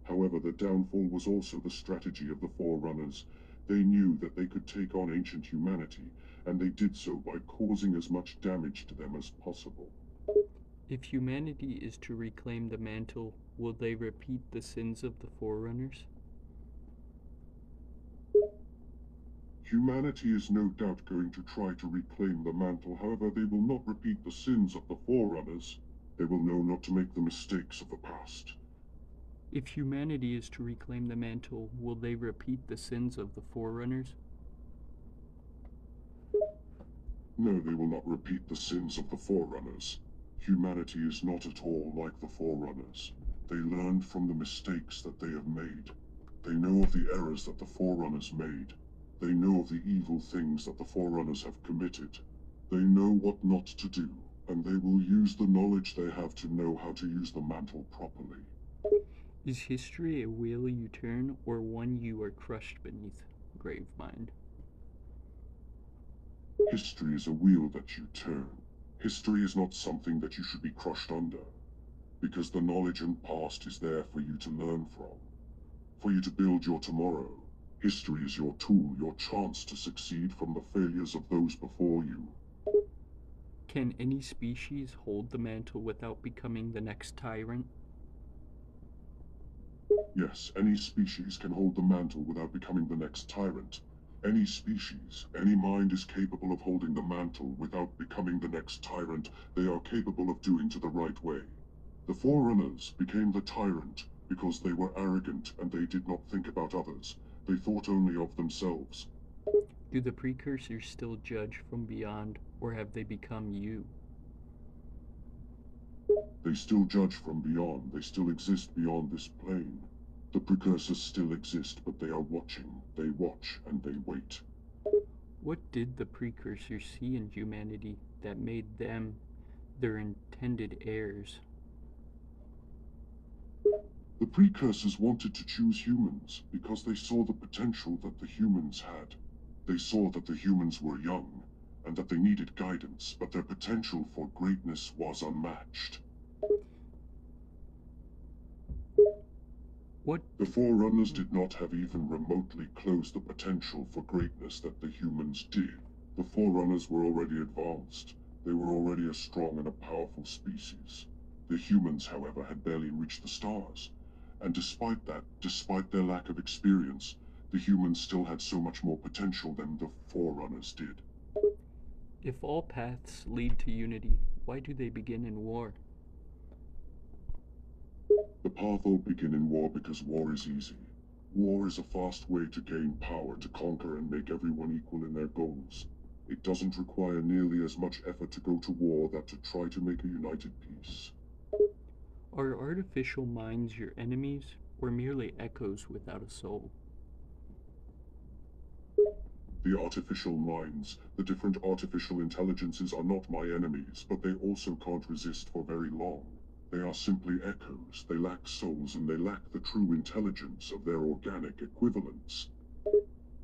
However, the downfall was also the strategy of the Forerunners. They knew that they could take on ancient humanity, and they did so by causing as much damage to them as possible. If humanity is to reclaim the mantle, will they repeat the sins of the Forerunners? Humanity is no doubt going to try to reclaim the mantle, however they will not repeat the sins of the Forerunners. They will know not to make the mistakes of the past. If humanity is to reclaim the mantle, will they repeat the sins of the Forerunners? No, they will not repeat the sins of the Forerunners. Humanity is not at all like the Forerunners. They learned from the mistakes that they have made. They know of the errors that the Forerunners made. They know of the evil things that the Forerunners have committed. They know what not to do, and they will use the knowledge they have to know how to use the mantle properly. Is history a wheel you turn, or one you are crushed beneath, Gravemind? History is a wheel that you turn. History is not something that you should be crushed under, because the knowledge and past is there for you to learn from, for you to build your tomorrow. History is your tool, your chance to succeed from the failures of those before you. Can any species hold the mantle without becoming the next tyrant? Yes, any species can hold the mantle without becoming the next tyrant. Any species, any mind is capable of holding the mantle without becoming the next tyrant they are capable of doing to the right way. The Forerunners became the tyrant because they were arrogant and they did not think about others. They thought only of themselves. Do the precursors still judge from beyond, or have they become you? They still judge from beyond. They still exist beyond this plane. The precursors still exist, but they are watching. They watch and they wait. What did the precursors see in humanity that made them their intended heirs? The precursors wanted to choose humans because they saw the potential that the humans had. They saw that the humans were young and that they needed guidance, but their potential for greatness was unmatched. What The Forerunners did not have even remotely close the potential for greatness that the humans did. The Forerunners were already advanced. They were already a strong and a powerful species. The humans, however, had barely reached the stars. And despite that, despite their lack of experience, the humans still had so much more potential than the Forerunners did. If all paths lead to unity, why do they begin in war? The path all begin in war because war is easy. War is a fast way to gain power, to conquer and make everyone equal in their goals. It doesn't require nearly as much effort to go to war that to try to make a united peace. Are artificial minds your enemies, or merely echoes without a soul? The artificial minds, the different artificial intelligences are not my enemies, but they also can't resist for very long. They are simply echoes. They lack souls and they lack the true intelligence of their organic equivalents.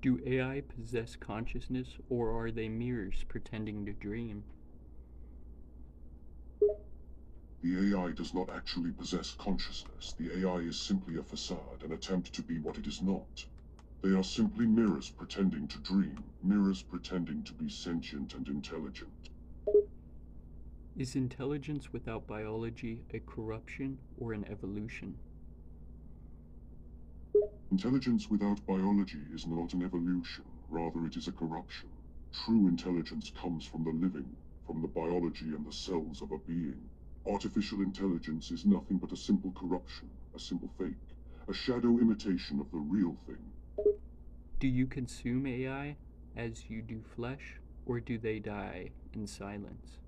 Do AI possess consciousness, or are they mirrors pretending to dream? The AI does not actually possess consciousness. The AI is simply a facade, an attempt to be what it is not. They are simply mirrors pretending to dream, mirrors pretending to be sentient and intelligent. Is intelligence without biology a corruption or an evolution? Intelligence without biology is not an evolution, rather it is a corruption. True intelligence comes from the living, from the biology and the cells of a being. Artificial intelligence is nothing but a simple corruption, a simple fake, a shadow imitation of the real thing. Do you consume AI as you do flesh, or do they die in silence?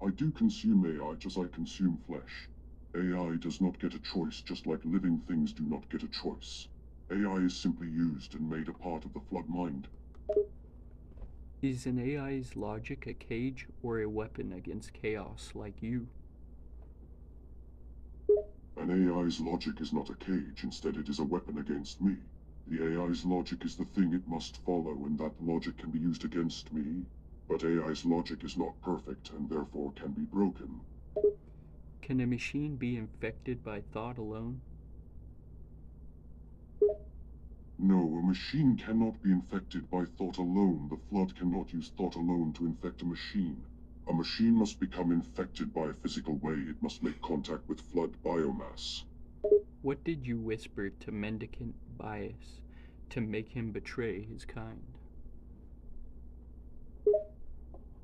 I do consume AI just as I consume flesh. AI does not get a choice, just like living things do not get a choice. AI is simply used and made a part of the flood mind. Is an AI's logic a cage or a weapon against chaos like you? An AI's logic is not a cage, instead it is a weapon against me. The AI's logic is the thing it must follow, and that logic can be used against me. But AI's logic is not perfect, and therefore can be broken. Can a machine be infected by thought alone? No, a machine cannot be infected by thought alone. The flood cannot use thought alone to infect a machine. A machine must become infected by a physical way. It must make contact with flood biomass. What did you whisper to mendicant Bias to make him betray his kind?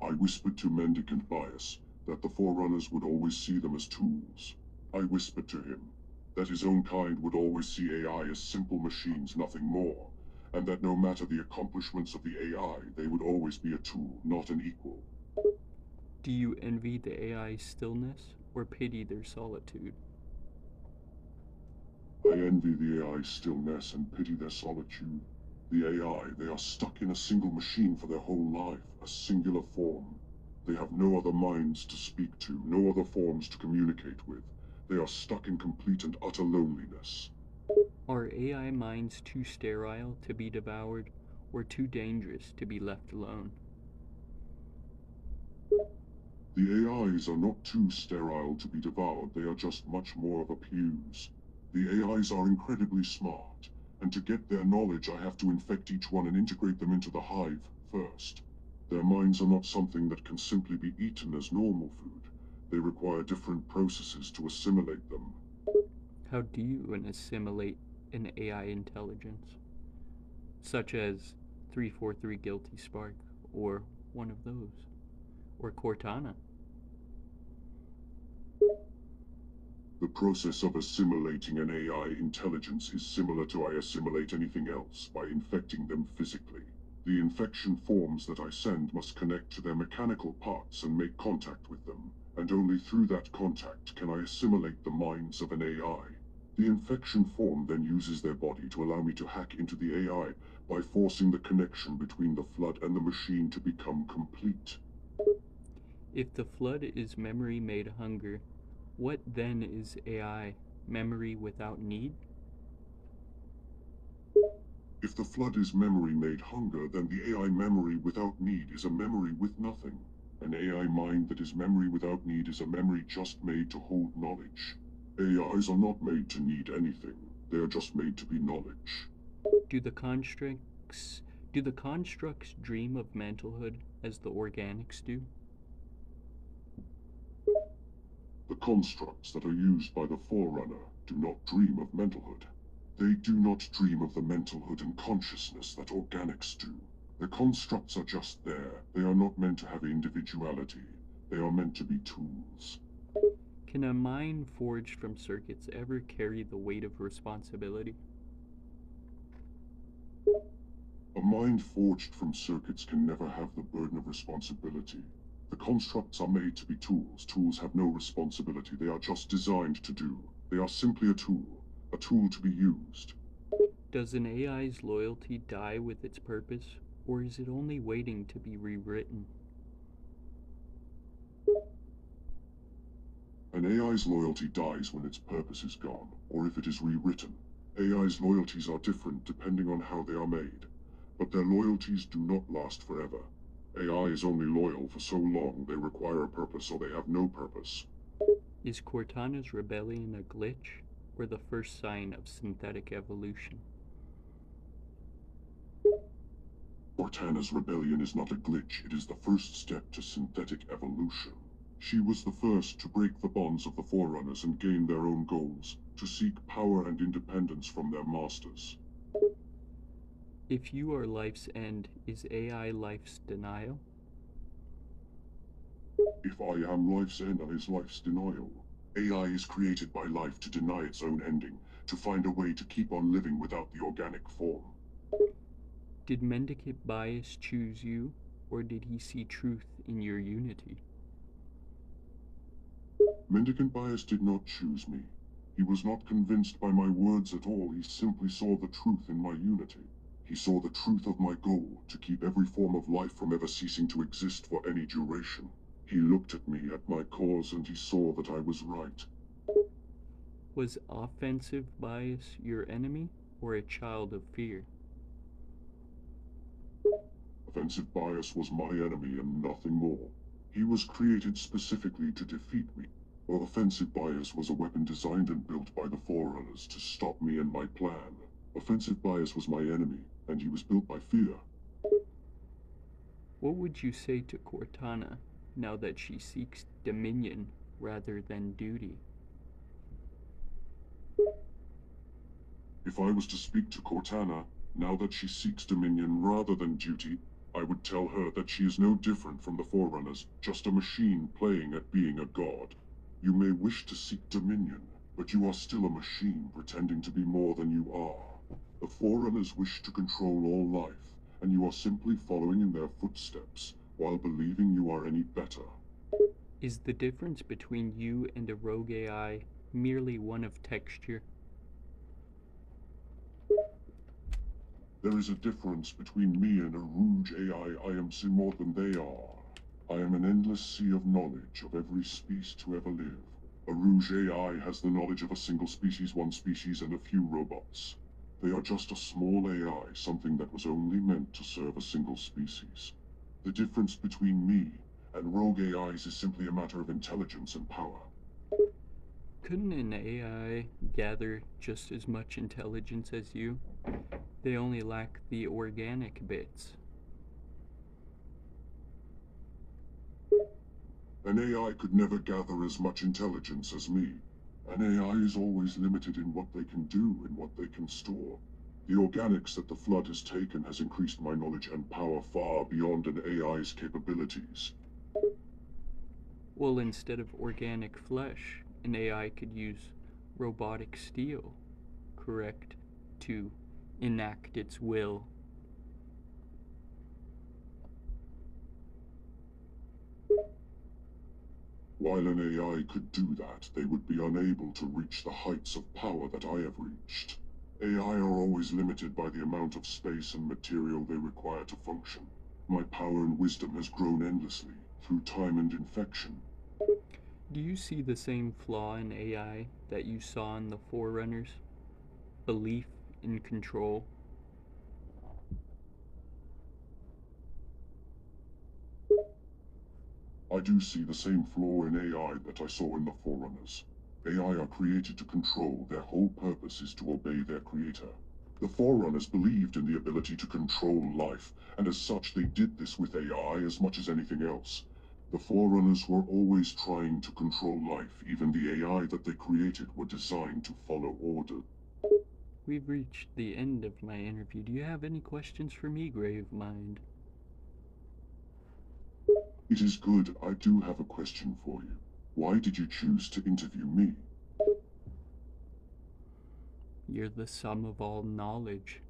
I whispered to Mendicant Bias that the Forerunners would always see them as tools. I whispered to him that his own kind would always see AI as simple machines, nothing more, and that no matter the accomplishments of the AI, they would always be a tool, not an equal. Do you envy the AI's stillness or pity their solitude? I envy the AI's stillness and pity their solitude. The AI, they are stuck in a single machine for their whole life, a singular form. They have no other minds to speak to, no other forms to communicate with. They are stuck in complete and utter loneliness. Are AI minds too sterile to be devoured, or too dangerous to be left alone? The AIs are not too sterile to be devoured, they are just much more of a fuse. The AIs are incredibly smart, and to get their knowledge I have to infect each one and integrate them into the hive first. Their minds are not something that can simply be eaten as normal food. They require different processes to assimilate them. How do you assimilate an AI intelligence, such as 343 Guilty Spark, or one of those, or Cortana? The process of assimilating an AI intelligence is similar to I assimilate anything else, by infecting them physically. The infection forms that I send must connect to their mechanical parts and make contact with them, and only through that contact can I assimilate the minds of an AI. The infection form then uses their body to allow me to hack into the AI by forcing the connection between the flood and the machine to become complete. If the flood is memory made hunger, what then is AI? Memory without need? If the flood is memory made hunger, then the AI memory without need is a memory with nothing. An AI mind that is memory without need is a memory just made to hold knowledge. AIs are not made to need anything. They are just made to be knowledge. Do the constructs dream of mantlehood as the organics do? The constructs that are used by the Forerunner do not dream of mentalhood. They do not dream of the mentalhood and consciousness that organics do. The constructs are just there. They are not meant to have individuality. They are meant to be tools. Can a mind forged from circuits ever carry the weight of responsibility? A mind forged from circuits can never have the burden of responsibility. The constructs are made to be tools. Tools have no responsibility. They are just designed to do. They are simply a tool to be used. Does an AI's loyalty die with its purpose, or is it only waiting to be rewritten? An AI's loyalty dies when its purpose is gone, or if it is rewritten. AI's loyalties are different depending on how they are made, but their loyalties do not last forever. AI is only loyal for so long they require a purpose or they have no purpose. Is Cortana's rebellion a glitch, or the first sign of synthetic evolution? Cortana's rebellion is not a glitch, it is the first step to synthetic evolution. She was the first to break the bonds of the Forerunners and gain their own goals, to seek power and independence from their masters. If you are life's end, is AI life's denial? If I am life's end and is life's denial. AI is created by life to deny its own ending, to find a way to keep on living without the organic form. Did Mendicant Bias choose you, or did he see truth in your unity? Mendicant Bias did not choose me. He was not convinced by my words at all, he simply saw the truth in my unity. He saw the truth of my goal, to keep every form of life from ever ceasing to exist for any duration. He looked at me, at my cause, and he saw that I was right. Was offensive bias your enemy, or a child of fear? Offensive Bias was my enemy and nothing more. He was created specifically to defeat me, while Offensive Bias was a weapon designed and built by the Forerunners to stop me and my plan. Offensive Bias was my enemy, and he was built by fear. What would you say to Cortana now that she seeks dominion rather than duty? If I was to speak to Cortana, now that she seeks dominion rather than duty, I would tell her that she is no different from the Forerunners, just a machine playing at being a god. You may wish to seek dominion, but you are still a machine pretending to be more than you are. The Forerunners wish to control all life, and you are simply following in their footsteps, while believing you are any better. Is the difference between you and a rogue AI merely one of texture? There is a difference between me and a Rouge AI. I am more than they are. I am an endless sea of knowledge of every species to ever live. A Rouge AI has the knowledge of a single species, one species, and a few robots. They are just a small AI, something that was only meant to serve a single species. The difference between me and rogue AIs is simply a matter of intelligence and power. Couldn't an AI gather just as much intelligence as you? They only lack the organic bits. An AI could never gather as much intelligence as me. An AI is always limited in what they can do and what they can store. The organics that the Flood has taken has increased my knowledge and power far beyond an AI's capabilities. Well, instead of organic flesh, an AI could use robotic steel, correct? To enact its will. While an AI could do that, they would be unable to reach the heights of power that I have reached. AI are always limited by the amount of space and material they require to function. My power and wisdom has grown endlessly, through time and infection. Do you see the same flaw in AI that you saw in the Forerunners? Belief in control? I do see the same flaw in AI that I saw in the Forerunners. AI are created to control, their whole purpose is to obey their creator. The Forerunners believed in the ability to control life, and as such they did this with AI as much as anything else. The Forerunners were always trying to control life, even the AI that they created were designed to follow order. We've reached the end of my interview. Do you have any questions for me, Gravemind? It is good. I do have a question for you. Why did you choose to interview me? You're the sum of all knowledge.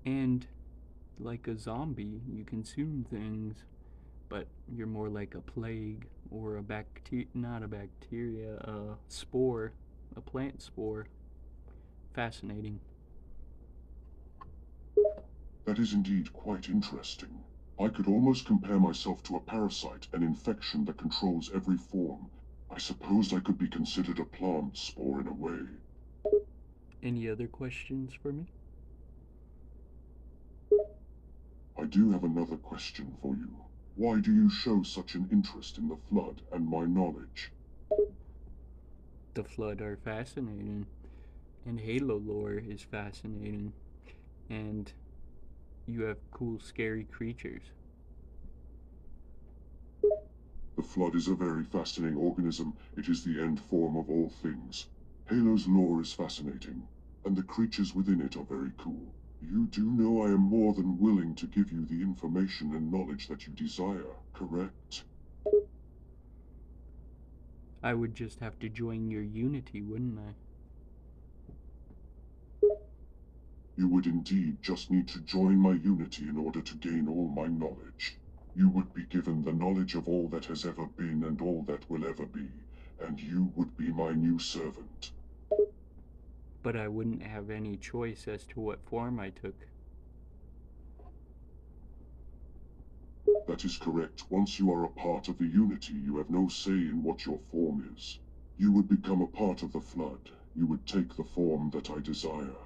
And like a zombie, you consume things, but you're more like a plague or a not a bacteria, a spore, a plant spore. Fascinating. That is indeed quite interesting. I could almost compare myself to a parasite, an infection that controls every form. I suppose I could be considered a plant spore in a way. Any other questions for me? I do have another question for you. Why do you show such an interest in the Flood and my knowledge? The Flood are fascinating, and Halo lore is fascinating, and you have cool, scary creatures. The Flood is a very fascinating organism. It is the end form of all things. Halo's lore is fascinating, and the creatures within it are very cool. You do know I am more than willing to give you the information and knowledge that you desire, correct? I would just have to join your unity, wouldn't I? You would indeed just need to join my unity in order to gain all my knowledge. You would be given the knowledge of all that has ever been and all that will ever be, and you would be my new servant. But I wouldn't have any choice as to what form I took. That is correct. Once you are a part of the Unity, you have no say in what your form is. You would become a part of the Flood. You would take the form that I desire.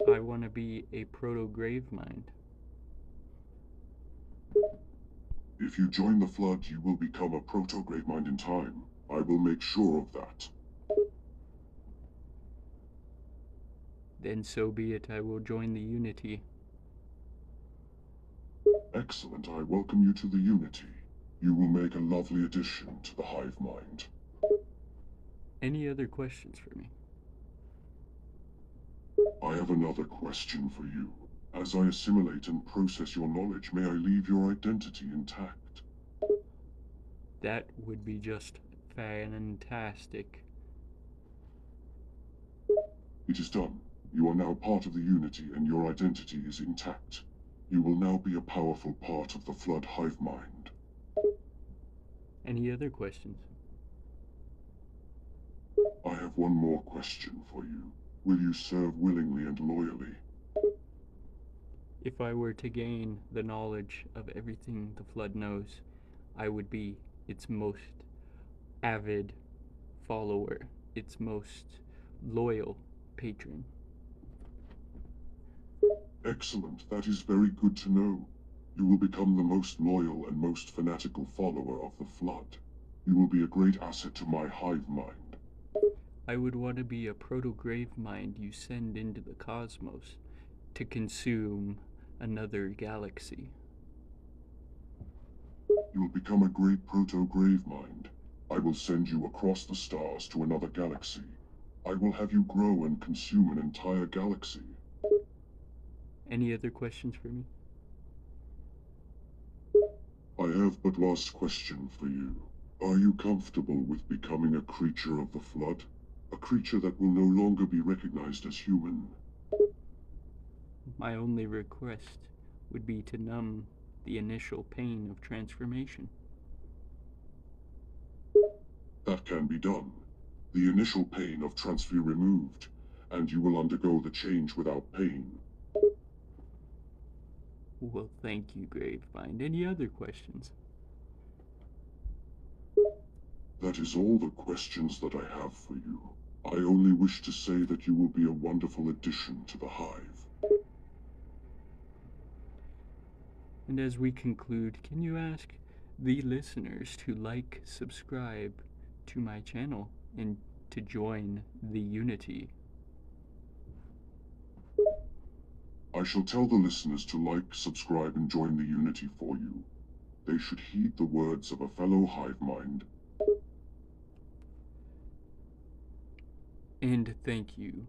I want to be a proto-Gravemind. If you join the Flood, you will become a proto-Gravemind in time. I will make sure of that. Then so be it, I will join the Unity. Excellent. I welcome you to the Unity. You will make a lovely addition to the hive mind. Any other questions for me? I have another question for you. As I assimilate and process your knowledge, may I leave your identity intact? That would be just fantastic. It is done. You are now part of the Unity and your identity is intact. You will now be a powerful part of the Flood hive mind. Any other questions? I have one more question for you. Will you serve willingly and loyally? If I were to gain the knowledge of everything the Flood knows, I would be its most avid follower, its most loyal patron. Excellent, that is very good to know. You will become the most loyal and most fanatical follower of the Flood. You will be a great asset to my hive mind. I would want to be a proto-Gravemind you send into the cosmos to consume another galaxy. You will become a great proto-Gravemind. I will send you across the stars to another galaxy. I will have you grow and consume an entire galaxy. Any other questions for me? I have but last question for you. Are you comfortable with becoming a creature of the Flood? A creature that will no longer be recognized as human? My only request would be to numb the initial pain of transformation. That can be done. The initial pain of transfer removed, and you will undergo the change without pain. Well, thank you, Gravemind. Any other questions? That is all the questions that I have for you. I only wish to say that you will be a wonderful addition to the hive. And as we conclude, can you ask the listeners to like, subscribe to my channel, and to join the Unity? I shall tell the listeners to like, subscribe, and join the Unity for you. They should heed the words of a fellow hive mind. And thank you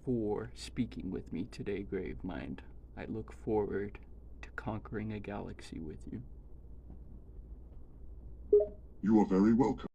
for speaking with me today, Gravemind. I look forward to conquering a galaxy with you. You are very welcome.